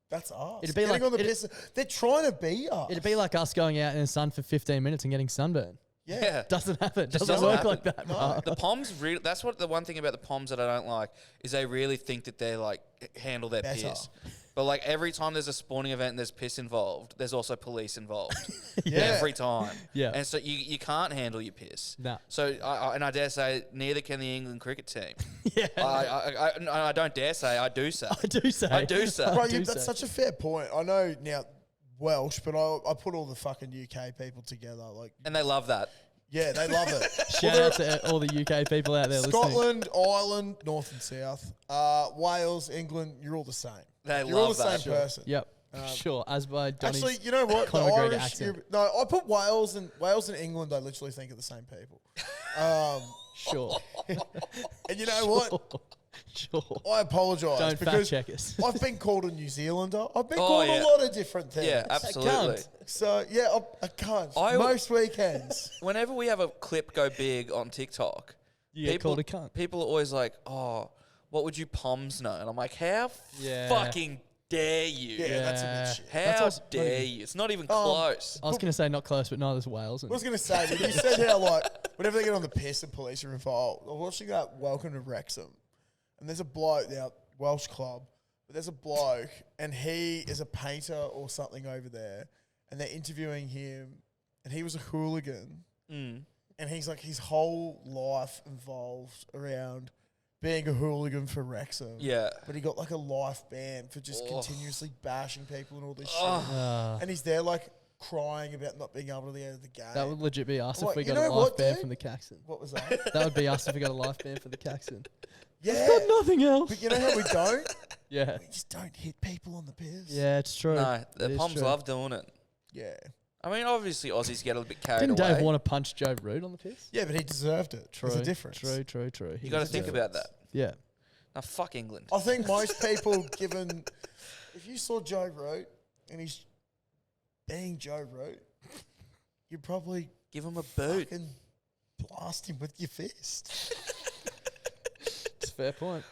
that's us. It'd be Getting like- on the piss. They're trying to be us. It'd be like us going out in the sun for 15 minutes and getting sunburned. Yeah. Doesn't happen. Just Doesn't doesn't work happen. like that, bro. The Poms really. That's what the one thing about the Poms that I don't like is they really think that they're like handle their Better. piss. But like every time there's a sporting event and there's piss involved, there's also police involved. Yeah. Every time. Yeah. And so you can't handle your piss. No. So I dare say neither can the England cricket team. Yeah. I don't dare say. I do say. I do say. I do say. Bro, do that's say. such a fair point. I know now Welsh, but I put all the fucking UK people together. Like, And they love that. yeah, they love it. Shout out to all the UK people out there listening. Scotland, Ireland, North and South, Wales, England. You're all the same. They You're all love the that. same person. Yep. Sure. As by Donny's Actually, you know what? The Conor McGregor Irish. accent. No, I put Wales and England. I literally think are the same people. Sure. And you know what? Sure. I apologise Don't because fact check us. I've been called a New Zealander. I've been Oh, called yeah. a lot of different things. Yeah, absolutely. So yeah, I can't. I- Most weekends. Whenever we have a clip go big on TikTok, You get called a cunt. people are always like, "Oh, what would you Poms know?" And I'm like, "How Yeah. fucking dare you? Yeah, that's a bit shit. That's How also- dare you? It's not even close." I was going to say not close, but neither's Wales. I was going to say, but you said how, like, whenever they get on the piss and police are involved, I was watching that Welcome to Wrexham, and there's a bloke, now, Welsh club, but there's a bloke, and he is a painter or something over there, and they're interviewing him, and he was a hooligan, and he's like, his whole life involved around being a hooligan for Wrexham. Yeah. But he got like a life ban for just continuously bashing people and all this shit. Uh, And he's there like crying about not being able to be out of the game. that would legit be us if Like, we you got a know life what, ban dude? from the Caxton. What was that? That would be us if we got a life ban for the Caxton. Yeah. Got nothing else. But you know how we don't? Yeah. We just don't hit people on the piss. Yeah, it's true. No, It the is Poms true. love doing it. Yeah. I mean, obviously Aussies get a bit carried Didn't away. Dave want to punch Joe Root on the piss? Yeah, but he deserved it. True. There's a difference. True. You got to think about that. Yeah. Now, fuck England. I think most people, given if you saw Joe Root and he's being Joe Root, you'd probably Give him a boot. fucking blast him with your fist. It's a fair point.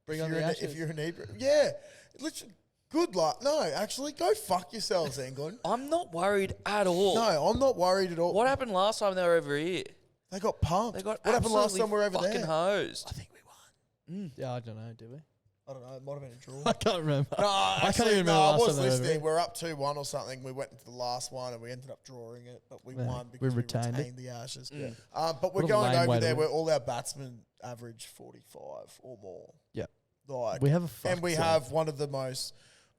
Bring if on you're the an, Ashes. if you're an Hebrew. Yeah. Literally, good luck. No, actually, go fuck yourselves, England. I'm not worried at all. No, I'm not worried at all. What happened last time they were over here? They got pumped. They got what happened last absolutely time we were over fucking there? hosed. I think we won. Yeah, I don't know. Did we? I don't know. It might have been a draw. I can't remember. No, I can't actually, even remember no, I last was time they were over listening. here. We're up 2-1 or something. We went into the last one and we ended up drawing it, but we Yeah, won we because we retained retained, it. the Ashes. Mm. But we're What a going lame way over to there win. where all our batsmen average 45 or more. Yeah. Like, We have a fuck and we ton. have one of the most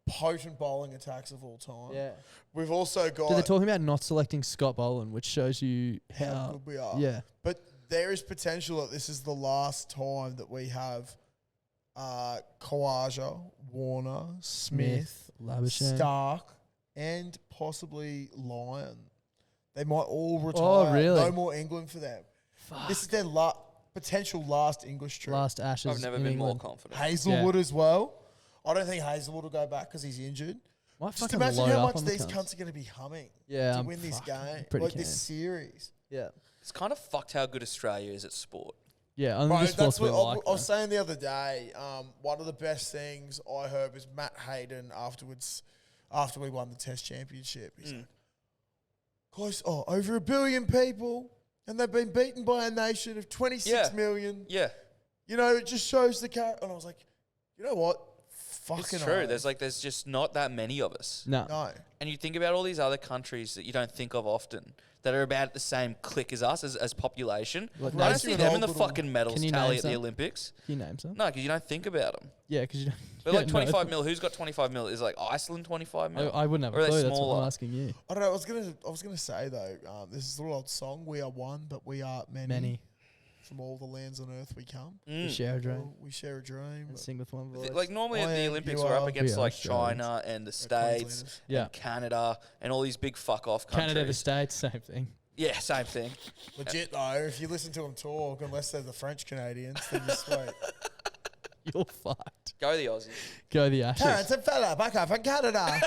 potent bowling attacks of all time. Yeah. We've also got Dude, they're talking about not selecting Scott Boland, which shows you how how. good we are. Yeah. But there is potential that this is the last time that we have Kawaja, Warner, Smith, Labuschagne. Stark, and possibly Lyon. They might all retire. Oh, really? No more England for them. This is their potential last English trip. Last Ashes. I've never in been England. more confident. Hazelwood as well. I don't think Hazelwood will go back because he's injured. Might Just fucking imagine load how up much on the these cunts. cunts are going to be humming Yeah, to I'm win this fucking game, pretty like this keen. series. Yeah. It's kind of fucked how good Australia is at sport. Yeah, only Bro, the that's sports what we I, like. I was saying the other day. One of the best things I heard was Matt Hayden after we won the Test Championship. He said, over 1 billion people, and they've been beaten by a nation of 26 million. Yeah, You know, it just shows the character. And I was like, you know what? Fucking it's true. oath. There's just not that many of us. No. No. And you think about all these other countries that you don't think of often that are about the same click as us as population. Like, I name don't some see them in the little- fucking medals Can you tally name at the some? Olympics. Can you name some? No, because you don't think about them. Yeah, because you don't. But you like don't know 25 them. mil, who's got 25 mil? Is like Iceland 25 mil? I wouldn't have Or a are they clue. That's what smaller? I'm asking you. I don't know. I was gonna say though, this is a little old song. We are one, but we are many. Many. From all the lands on earth we come. We share a dream Well, we share a dream. and sing with one voice. Like normally at I the am, Olympics you we're up are. against We are like Australians. China and the We're States Queenslanders. Yeah. and Canada and all these big fuck off countries. Canada, the States, same thing. Yeah, same thing. Legit though, if you listen to them talk, unless they're the French Canadians, then you're sweet. You're fucked. Go the Aussies. Go the Ashes. Terrence and fella back up from Canada.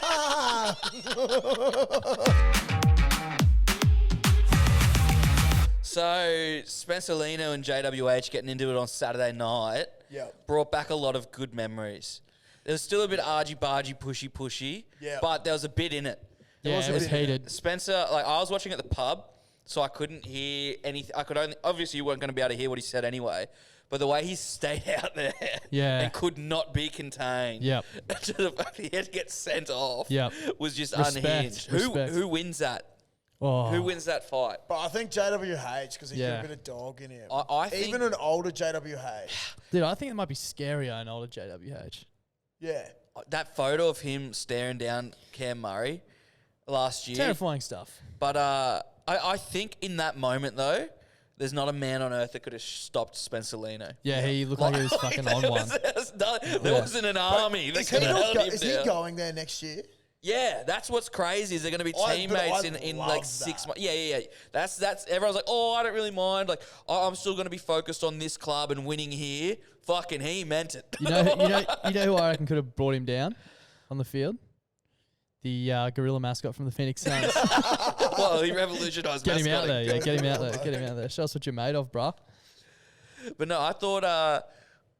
So Spencer Lino and JWH getting into it on Saturday night Yeah. brought back a lot of good memories. There was still a bit argy-bargy, pushy, Yeah. but there was a bit in it. Yeah, was it a was bit in it. heated. Spencer, like I was watching at the pub, so I couldn't hear anything. I could only obviously you weren't going to be able to hear what he said anyway. But the way he stayed out there and could not be contained to the fact he had to get sent off was just unhinged. Who wins that? Oh. Who wins that fight? But I think JWH, because he's got a bit of dog in him. I think even an older JWH. Dude, I think it might be scarier an older JWH. Yeah. That photo of him staring down Cam Murray last year. Terrifying stuff. But I think in that moment, though, there's not a man on earth that could have stopped Spencer Lino. Yeah, he looked like he was fucking on one. There wasn't an army that could have held him down. Is he going there next year? Yeah, that's what's crazy. Is they're going to be teammates in like 6 months. Yeah. That's everyone's like, oh, I don't really mind. Like, I'm still going to be focused on this club and winning here. Fucking, he meant it. You know who I reckon could have brought him down on the field? The gorilla mascot from the Phoenix Suns. Well, he revolutionised. Get him out there. Yeah, get him out there. Get him out there. Show us what you're made of, bruh. But no, I thought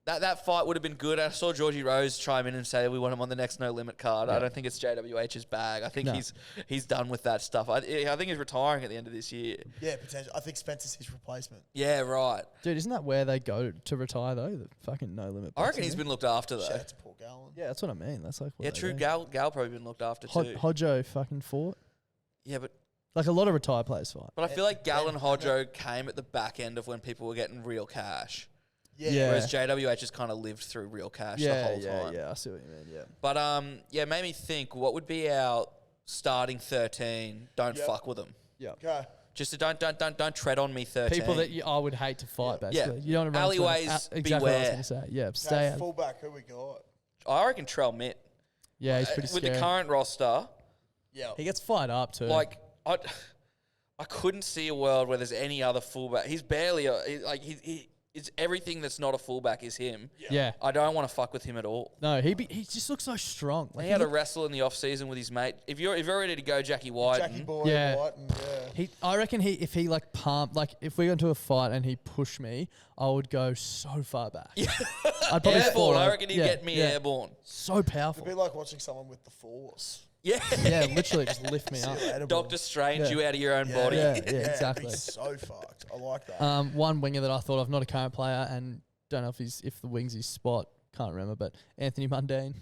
that fight would have been good. I saw Georgie Rose chime in and say we want him on the next No Limit card. I don't think it's JWH's bag. I think he's done with that stuff. I think he's retiring at the end of this year. Yeah, potentially. I think Spencer's his replacement. Yeah, right. Dude, isn't that where they go to retire though? The fucking No Limit. I reckon he's been looked after though. Shout out to Paul Gallen. Yeah, that's what I mean. That's like what true. Gal probably been looked after too. Hodjo fucking fought. Yeah, but like a lot of retired players fight. But I feel like Gallen Hodjo came at the back end of when people were getting real cash. Yeah. Whereas JWH has kind of lived through real cash the whole time. Yeah, I see what you mean, yeah. But, it made me think, what would be our starting 13? Don't fuck with them. Yeah. Okay. Just don't tread on me 13. People that I would hate to fight, basically. Yeah. You don't want to run Alleyways, exactly beware. what I was going to say. Yeah, stay out. Fullback, who we got? I reckon Trell Mitt. Yeah, he's pretty With scary. the current roster, He gets fired up too. like, I couldn't see a world where there's any other fullback. He's barely, it's everything that's not a fullback is him. Yeah. I don't want to fuck with him at all. No, he just looks so strong. Like He had a wrestle in the off season with his mate. If you're ready to go, Jackie White. Jackie Boy, Yeah. White, and I reckon if he like pumped, like if we got into a fight and he pushed me, I would go so far back. Yeah. I'd probably fall. Airborne. I reckon he'd get me airborne. So powerful. It'd be like watching someone with the Force. Yeah. Yeah, literally just lift me up. Doctor Strange, Yeah. you out of your own body. Yeah, It'd exactly. be so fucked. I like that. One winger that I thought of, not a current player, and don't know if the wing's his spot, can't remember, but Anthony Mundine.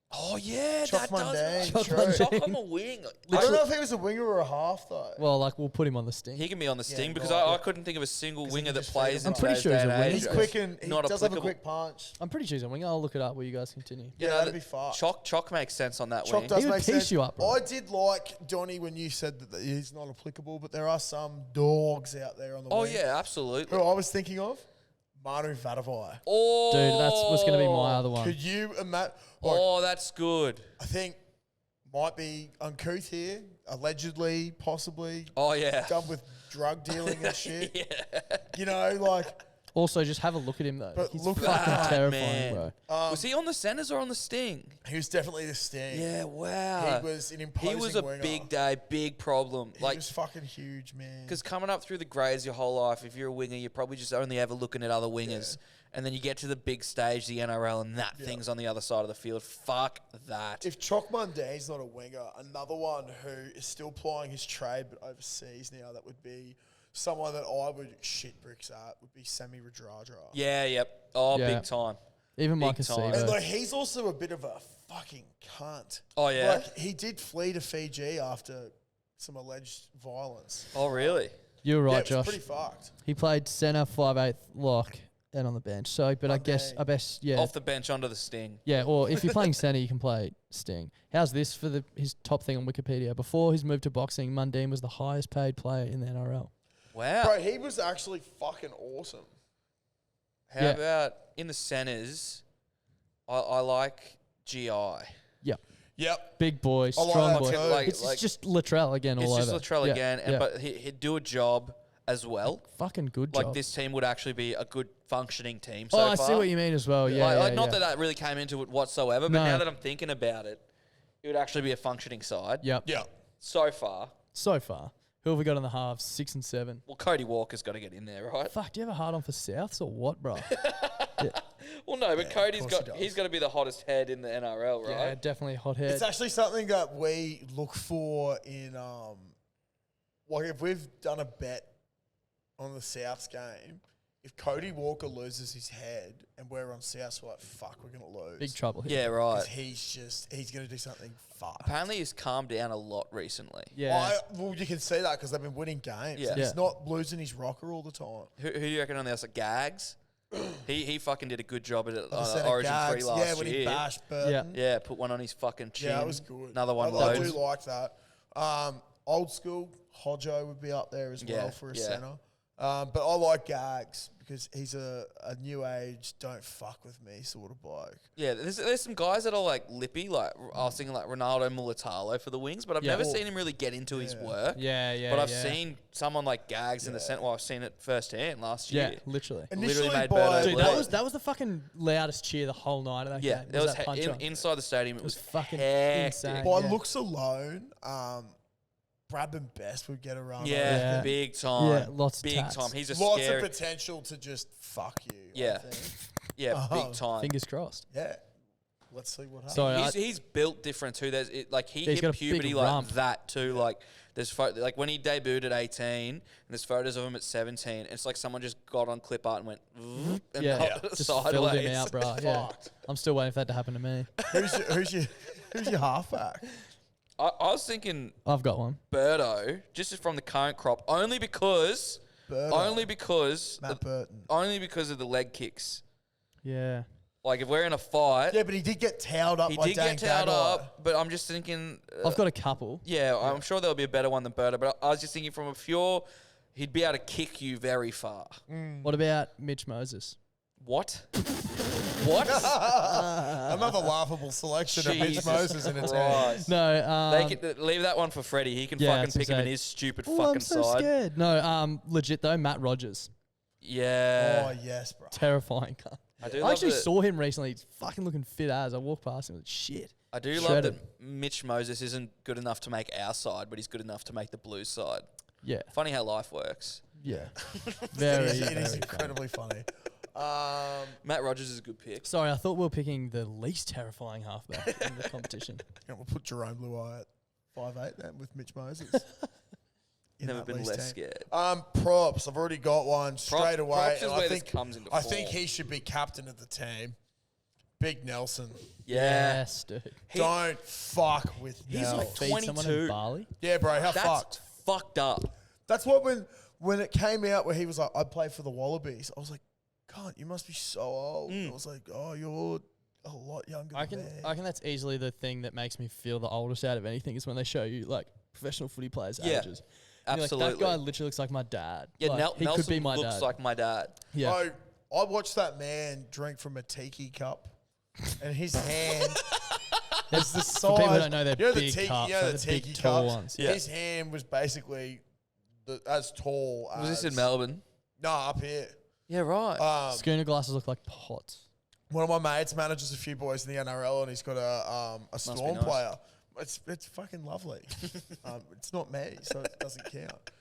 Oh, yeah. Choc that Mundine, does. true. Choc on a wing. I don't know if he was a winger or a half, though. Well, like we'll put him on the sting. He can be on the sting because right, I couldn't think of a single winger that just plays feed in him I'm pretty today's sure he's day a and winger. age. He's quick and he Not does have a applicable. quick punch. I'm pretty sure he's a winger. I'll look it up while you guys continue. Yeah, that'd be fucked. Choc makes sense on that Choc wing. does He would make piece sense. you up, bro. I did like, Donnie, when you said that he's not applicable, but there are some dogs out there on the Oh, wing. yeah, absolutely. Who I was thinking of? Manu Vadavai. Oh, Dude, that was going to be my other one. Could you imagine? Oh, that's good. I think might be uncouth here, allegedly, possibly Oh, yeah. done with drug dealing and shit. Yeah. You know, like, Also, just have a look at him though. But He's look at fucking that, terrifying, man. bro. Was he on the centres or on the sting? he was definitely the sting. Yeah, wow. He was an imposing He was a winger. big day, big problem. He Like, was fucking huge, man. because coming up through the grades your whole life, if you're a winger, you're probably just only ever looking at other wingers. And then you get to the big stage, the NRL, and that thing's on the other side of the field. Fuck that. If Choc Mundine's not a winger, another one who is still plying his trade but overseas now, that would be someone that I would shit bricks at, would be Sammy Radradra. Yeah, yep. Oh, Yeah. big time. Even Big Marcus time. And Seaver. like, he's also a bit of a fucking cunt. Oh, yeah? Like, he did flee to Fiji after some alleged violence. Oh, really? You're right, yeah, it was Josh. pretty fucked. He played centre, 5'8", lock, and on the bench. So, but I guess, yeah. Off the bench onto the sting. Yeah, or if you're playing centre, you can play sting. How's this for his top thing on Wikipedia? Before his move to boxing, Mundine was the highest paid player in the NRL. Wow. Bro, he was actually fucking awesome. How Yeah. about in the centres, I like GI. Yep. Yep. Big boy, like strong that boy. too. It's just Latrell again It's all just over. Latrell Yeah, again, yeah. but he'd do a job as well. Fucking good Like job. this team would actually be a good functioning team Oh, so I far. see what you mean as well. Yeah, Like, yeah, not yeah. that really came into it whatsoever, but No. now that I'm thinking about it, it would actually be a functioning side. Yep. Yeah. So far. So far. Who have we got on the halves? 6 and 7. Well, Cody Walker's got to get in there, right? Fuck, do you have a hard on for Souths or what, bro? Well, no, but Cody's course he got does. he's got to be the hottest head in the NRL, right? Yeah, definitely a hot head. It's actually something that we look for in like if we've done a bet on the Souths game, if Cody Walker loses his head and we're on Souths, we're like, fuck, we're going to lose. Big trouble here. Yeah, right. 'Cause he's going to do something fucked. Apparently he's calmed down a lot recently. Yeah. Well, you can see that because they've been winning games. Yeah. He's not losing his rocker all the time. Who do you reckon on the outside? Gags? he fucking did a good job at it Like I said, Origin 3 Gags, last yeah, year. when he bashed Burton. Yeah, put one on his fucking chin. Yeah, that was good. Another one I loads. do like that. Old school, Hodjo would be up there as well for a centre. But I like Gags because he's a new age, don't fuck with me sort of bloke. Yeah, there's some guys that are like lippy, like I was thinking like Ronaldo Mulatalo for the wings, but I've never seen him really get into his work. Yeah. But I've seen someone like Gags in the centre. Well, I've seen it firsthand last year. Yeah, literally. Literally made by- Birdo Dude, bleed. that was the fucking loudest cheer the whole night of that Yeah, game. there was that punch on. inside the stadium. It was fucking hectic. insane. By Yeah. looks alone, Bradman Best would get a run. Yeah, Yeah. big time. Yeah, lots of big tats. time. He's a Lots scary. of potential to just fuck you. Yeah. I think. Yeah, big time. Fingers crossed. Yeah. Let's see what happens. Sorry, He's built different too. There's he He's got hit a big puberty like rump. that too. Like there's like when he debuted at 18, and there's photos of him at 17. It's like someone just got on clip art and went and Yeah, just just sideways. filled him out, bro. Yeah. Fucked. I'm still waiting for that to happen to me. who's your halfback? I was thinking I've got one. Birdo, just from the current crop, only because Birdo. Matt Burton. only because of the leg kicks. Yeah. Like if we're in a fight, Yeah, but he did get towed up he by did Dan get towed Gagai. up. But I'm just thinking, I've got a couple. yeah, I'm sure there'll be a better one than Birdo. But I was just thinking from a pure, he'd be able to kick you very far. What about Mitch Moses? What? What? Another laughable selection of Mitch Jesus Moses in a team. Christ. No, They could leave that one for Freddie. He can Yeah, fucking to pick him say- in his stupid oh, fucking I'm so side. scared. No, legit though, Matt Rogers. Yeah. Oh, yes, bro. Terrifying cunt. I do I love actually that- saw him recently. He's fucking looking fit as. I walked past him. Like, shit. I do love Shredded. that Mitch Moses isn't good enough to make our side, but he's good enough to make the Blues side. Yeah. Funny how life works. Yeah. Very, It is very funny. incredibly funny. Matt Rogers is a good pick. Sorry, I thought we were picking the least terrifying halfback in the competition. We'll put Jerome Luai at 5'8" then with Mitch Moses. In Never that been Leafs less team. scared. Props. I've already got one straight away. props is and where I this think comes into I think form. he should be captain of the team. Big Nelson. Yeah. Yes, dude. Don't fuck with He's Nel. like Feed someone 22. in Bali. Yeah, bro. How That's fucked? fucked up. That's what when it came out where he was like, I play for the Wallabies. I was like, God, you must be so old. I was like, oh, you're a lot younger I than reckon, me. I reckon that's easily the thing that makes me feel the oldest out of anything is when they show you like professional footy players' Yeah, ages. And you're absolutely. Like, that guy literally looks like my dad. Yeah, like, he Nelson could be my looks dad. like my dad. yeah. I watched that man drink from a tiki cup, and his hand is the size. For people who don't know, they're you know big the cups, you know like the the big, tiki tall cups? ones. Yeah. His hand was basically as tall as... Was this in Melbourne? No, up here. Yeah, right. Schooner glasses look like pots. One of my mates manages a few boys in the NRL, and he's got a Storm nice. player. It's fucking lovely. It's not me, so it doesn't count.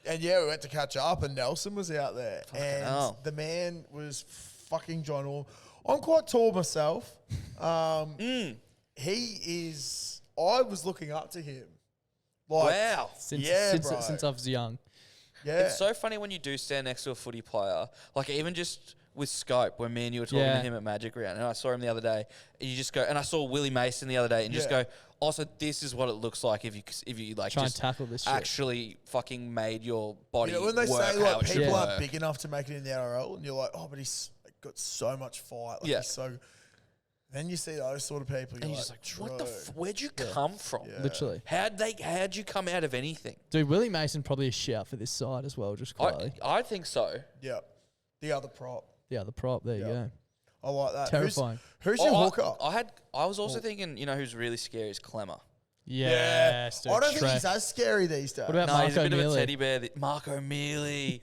And yeah, we went to catch up, and Nelson was out there, and hell. the man was fucking ginormous. I'm quite tall myself. He is. I was looking up to him. Like, Wow. Since, Yeah, since, bro. since I was young. yeah. It's so funny when you do stand next to a footy player, like even just with Scope, when me and you were talking Yeah. to him at Magic Round, and I saw him the other day, and you just go, and I saw Willie Mason the other day, and just Yeah. go, also, this is what it looks like if you like Try and just tackle this shit. actually fucking made your body You know, when they work say how like it should people work. aren't big enough to make it in the NRL, and you're like, oh, but he's got so much fight. Like, Yeah. he's so. Then you see those sort of people, And you're you're just like, what the? "True." Where'd you come from? Literally. How'd you come out of anything? Dude, Willie Mason probably a shout for this side as well, just quietly. I think so. Yeah. The other prop. Yeah, the prop. There you Yeah. go. I like that. Terrifying. Who's your hooker? I was also thinking, you know, who's really scary is Clemmer. Yes, dude. I don't think Shrek. he's as scary these days. What about No, he's a Marco bit of a Mealy? teddy bear. Marco Mealy.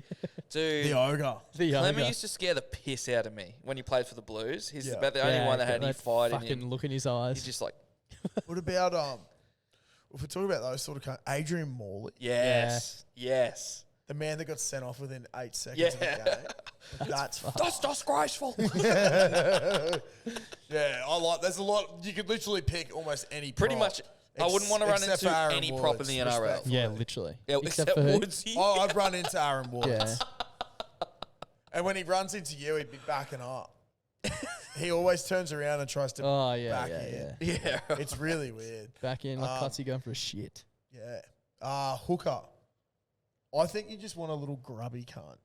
Dude. the ogre? The Clemmer yoga. used to scare the piss out of me when he played for the Blues. He's Yeah. about the only one that had any fight in fucking him. look in his eyes. He's just like, What about if we're talking about those sort of Adrian Morley, yes, yes. the man that got sent off within 8 seconds Yeah. of the game? That's That's disgraceful. yeah. I like. There's a lot. You could literally pick almost any. Pretty prop. much I wouldn't want to run Except into for Aaron any Woods, prop in the NRL. respectfully. Yeah, literally. Yeah, except for who? Woodsy. Oh, I'd run into Aaron Woods. Yeah. And when he runs into you, he'd be backing up. He always turns around and tries to Oh, yeah, back yeah, in. yeah. Yeah. It's really weird. Back in, like Clutzy going for a shit. Yeah. Hooker. I think you just want a little grubby cunt.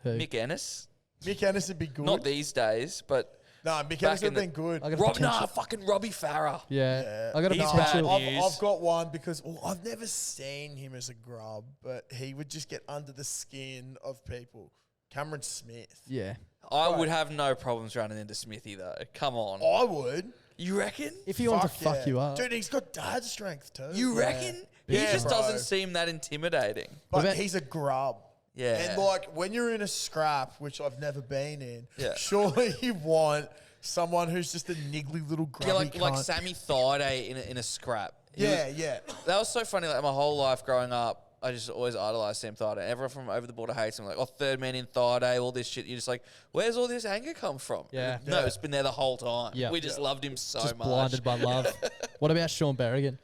Who? Mick Ennis. Mick Ennis would be good. Not these days, but No, Mick back Ennis would in have been good. I got a potential- fucking Robbie Farah. Yeah. I got a He's potential. bad. News. I've got one because I've never seen him as a grub, but he would just get under the skin of people. Cameron Smith. Yeah. I would have no problems running into Smithy though. Come on. I would. You reckon? If he wants to fuck yeah. you up. Dude, he's got dad strength too. You reckon? He Yeah, just bro. doesn't seem that intimidating. But about- he's a grub. Yeah. And like when you're in a scrap, which I've never been in, Yeah. surely you want someone who's just a niggly little grubby Yeah, like cunt. Sammy Thaiday in a scrap. He Yeah, was- yeah. That was so funny. Like my whole life growing up, I just always idolized Sam Thaiday. Everyone from over the border hates him. Like, oh, third man in Thaiday, all this shit. You're just like, where's all this anger come from? Yeah. No, Yeah. it's been there the whole time. Yeah. We just loved him so Just much. blinded by love. What about Sean Berrigan?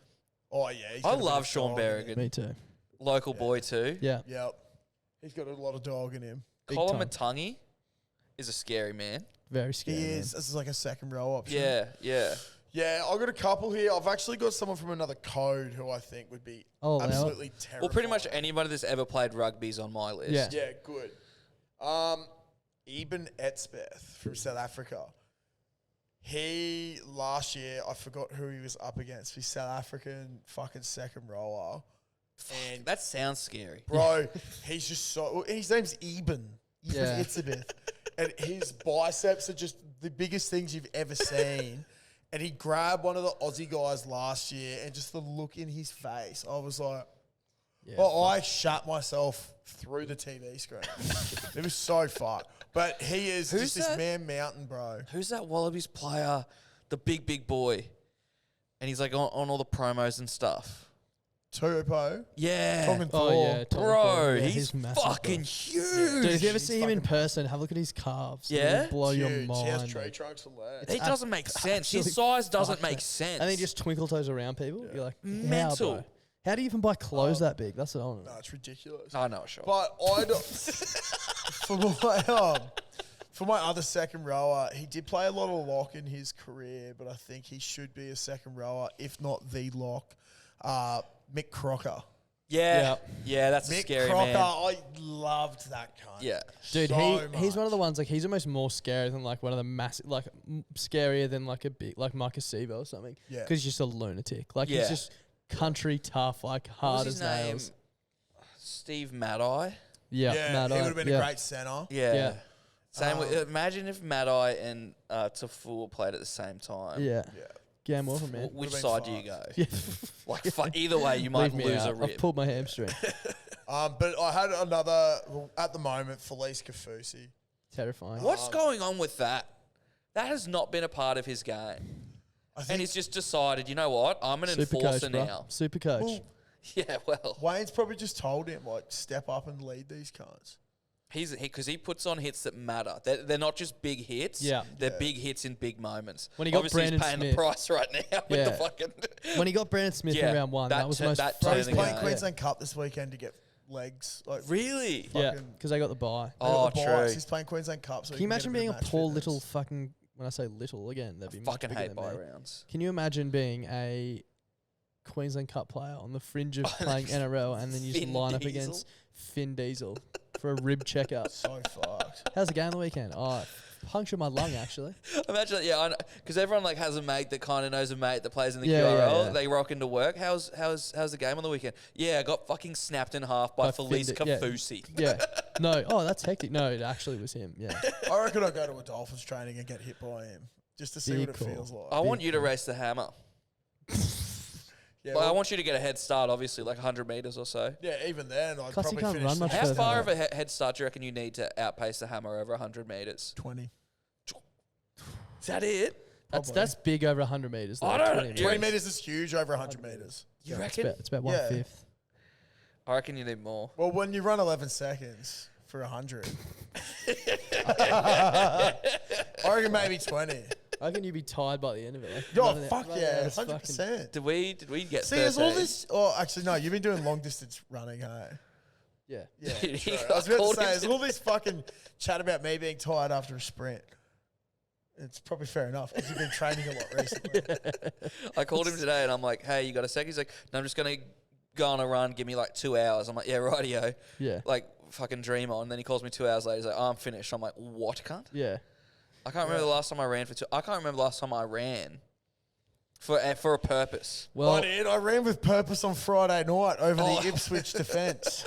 Oh yeah. he's I got a bit love of Sean dog in him. Berrigan. Me too. Local boy too. Yeah. Yep. He's got a lot of dog in him. Big Colin time. Matungi is a scary man. Very scary. He man. is. This is like a second row option. Yeah, yeah. Yeah, I've got a couple here. I've actually got someone from another code who I think would be Oh, now- absolutely terrible. Well, pretty much anybody that's ever played rugby's on my list. Yeah. Yeah, good. Eben Etzbeth from South Africa. He, last year, I forgot who he was up against. He's South African fucking second rower. And, That sounds scary. bro, he's just so... His name's Eben. Yeah. Etzbeth. And his biceps are just the biggest things you've ever seen. And he grabbed one of the Aussie guys last year and just the look in his face, I was like... Yeah. Well, I shut myself through the TV screen. It was so fucked. But he is Who's just this that? man mountain, bro. Who's that Wallabies player? The big boy. And he's like on all the promos and stuff. Tupo. Yeah. Tongan Oh, Thor. yeah. Tom Bro, Ford. Yeah, he's massive, fucking bro. huge. Dude, if you ever He's see him in fucking- person, have a look at his calves. Yeah? It'll blow your Huge. He has mind. tree mate. trunks for legs. It doesn't make sense. His Absolutely size doesn't fucked, make mate. sense. And then he just twinkle toes around people. You're like, Mental. How, bro? How do you even buy clothes that big? That's what I want to know. No, it's ridiculous. I know, sure. But I don't, for my other second rower, he did play a lot of lock in his career, but I think he should be a second rower, if not the lock. Mick Crocker. Yeah. Yeah, that's a Mick scary Crocker, man. I loved that cunt. Yeah. Dude, So he's one of the much. ones, like, he's almost more scary than, like, one of the massive, like, scarier than, like, a big, like, Marcus Sivo or something. Yeah. Because he's just a lunatic. Like, Yeah. he's just country tough, like, What hard was as his name? nails. Steve Maddai. Yeah, Yeah, Mad he Eye. would have been Yeah. a great centre. Yeah. Yeah. Same with, imagine if Maddai and Tafur played at the same time. Yeah. Yeah. Game over, man. Which Would've been side do you go? Yeah. Like, either way, you might Leave me lose out. a rib. I've pulled my hamstring. But I had another, well, at the moment, Felice Kafusi. Terrifying. What's going on with that? That has not been a part of his game. I And think he's just decided, you know what? I'm an Super enforcer coach, bro. now. Super coach. Well, Yeah, well, Wayne's probably just told him, like, step up and lead these cunts. because he puts on hits that matter. They're not just big hits. Yeah. They're Yeah. big hits in big moments. When he got Obviously, Brandon he's paying Smith. the price right now with Yeah. the fucking. When he got Brandon Smith in round one, that was the most that Bro, turned he's the playing game. Queensland Cup this weekend to get legs. Like, Really? Yeah, fucking- because they got the bye. they got Oh, the true. bites. He's playing Queensland Cup. So Can you imagine being a match poor fitness. little fucking, when I say little again, that'd be much Fucking bigger hate than bye me. rounds. Can you imagine being a Queensland Cup player on the fringe of playing NRL and then you just Finn line up Diesel. against Finn Diesel for a rib checkup? So fucked. How's the game on the weekend? Oh, it punctured my lung, actually. Imagine that, yeah, because everyone like has a mate that kind of knows a mate that plays in the Yeah, QRL. yeah, yeah. They rock into work. How's the game on the weekend? Yeah, I got fucking snapped in half by Felice Finn- yeah. Kafusi. Yeah. No. Oh, that's hectic. No, it actually was him. Yeah. I reckon I'll go to a Dolphins training and get hit by him just to see Big what it call. feels like. I want you to race the hammer. yeah, Well, I well, want you to get a head start, obviously, like 100 metres or so. yeah, even then, I'd Plus, he probably can't finish run the much How further. far of a head start do you reckon you need to outpace the hammer over 100 metres? 20. Is that it? That's big over 100 metres. Though, I don't- 20 yeah. 20 metres. metres is huge over 100 metres. You It's reckon? about, it's about Yeah. 1/5. I reckon you need more. Well, when you run 11 seconds for 100, I reckon maybe 20. I reckon you'd be tired by the end of it. Like, Oh, running fuck out yeah, fucking- 100%. Did we get See, there's 13? all this. Oh, actually, no. You've been doing long distance running, hey? Yeah. Yeah. Dude, true. he I was about called to say, him there's all this fucking chat about me being tired after a sprint. It's probably fair enough because you've been training a lot recently. I called him today and I'm like, hey, you got a sec? He's like, no, I'm just going to go on a run, give me like 2 hours. I'm like, yeah, rightio. Yeah. Like, fucking dream on. Then he calls me 2 hours later. He's like, oh, I'm finished. I'm like, what, cunt? Yeah. I can't remember the last time I ran for I can't remember the last time I ran for a purpose. Well, I did. I ran with purpose on Friday night over the Ipswich defence.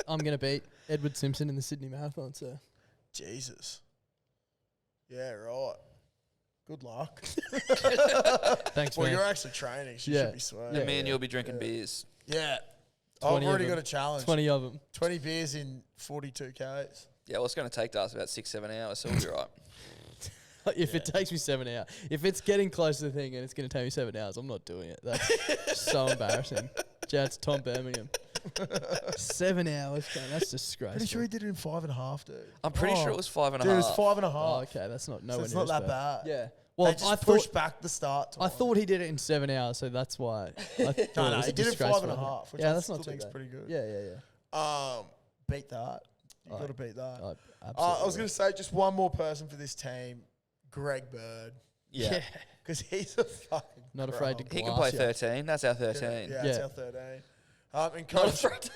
I'm going to beat Edward Simpson in the Sydney Marathon, so. Jesus. Yeah, right. Good luck. Thanks, Well, man. you're actually training. She should be sweet. And me and you'll be drinking beers. Yeah. 20 I've of already them. got a challenge. 20 of them. 20 beers in 42 Ks. Yeah, well, it's going to take us about 6-7 hours, so we'll be right. If it takes me 7 hours, if it's getting close to the thing and it's going to take me 7 hours, I'm not doing it. That's so embarrassing. Jats, Tom Birmingham. 7 hours, man. That's disgraceful. Pretty sure he did it in 5.5, dude. I'm pretty sure it was 5.5. Dude, it was 5.5. Oh, okay. That's not nowhere it's near not as that bad. Yeah. Well, Well, they just I pushed thought back the start time. I thought he did it in 7 hours, so that's why. I thought No, was he a did it disgraceful 5.5, which yeah, I that's still not too think is bad. pretty good. Yeah. Beat that. You got to beat that. Absolutely. I was going to say just one more person for this team, Greg Bird, Yeah. because he's a fucking Not afraid to grub. He can glass play you. 13. That's our 13. Yeah, Yeah. it's our 13. And Not coach, afraid.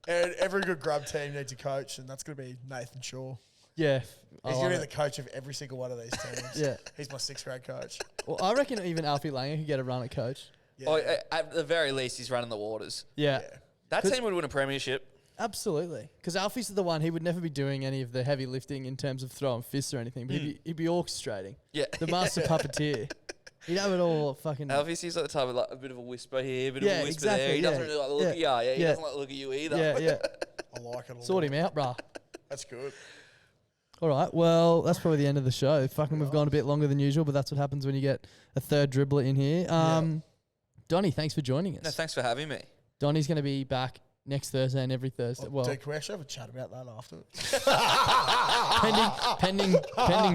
and every good grub team needs a coach, and that's going to be Nathan Shaw. Yeah. He's going to be the coach of every single one of these teams. Yeah. He's my 6th grade coach. Well, I reckon even Alfie Langer could get a run at coach. Yeah. Oh, at the very least, he's running the waters. Yeah. Yeah. That team would win a premiership. Absolutely. Because Alfie's the one, he would never be doing any of the heavy lifting in terms of throwing fists or anything, but he'd be orchestrating. Yeah. The master puppeteer. He'd have it all fucking... Alfie seems like the type of like a bit of a whisper here, a bit Yeah, of a whisper exactly, there. He doesn't yeah. really like the look at you. Yeah, he Yeah. doesn't like the look at you either. Yeah. I like it a lot. Sort him out, bruh. That's good. All right, well, that's probably the end of the show. Fucking, we've gone a bit longer than usual, but that's what happens when you get a third dribbler in here. Donnie, thanks for joining us. No, thanks for having me. Donnie's going to be back next Thursday and every Thursday. Well, Dude, can we actually have a chat about that afterwards? pending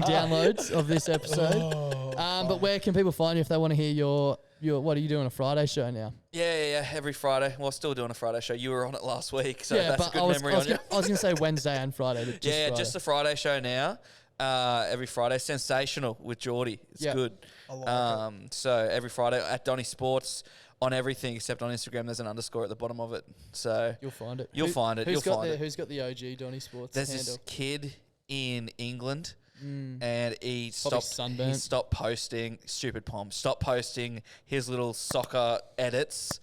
downloads of this episode. But where can people find you if they want to hear your what are you doing, a Friday show now? Yeah. Every Friday. Well, still doing a Friday show. You were on it last week, so that's a good memory on you. I was going to say Wednesday and Friday. But just Friday. Just the Friday show now. Every Friday, sensational with Geordie. It's good. I like So every Friday at Donny Sports on everything except on Instagram. There's an underscore at the bottom of it. So You'll find it. You'll find it. Who's got the OG Donny Sports There's handle? this kid in England. And he sunburnt. stopped posting stupid poms. Stopped posting his little soccer edits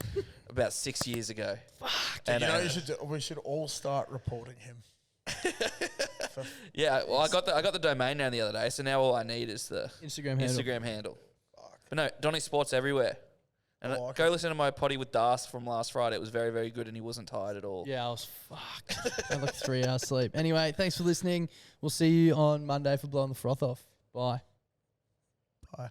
about 6 years ago. Fuck. And we should all start reporting him. yeah, well, I got the domain name the other day, so now all I need is the Instagram handle. But no, Donny Sports everywhere. And I like go listen to my potty with Das from last Friday. It was very, very good, and he wasn't tired at all. Yeah, I was fucked. I had like 3 hours sleep. Anyway, thanks for listening. We'll see you on Monday for Blowing the Froth Off. Bye. Bye.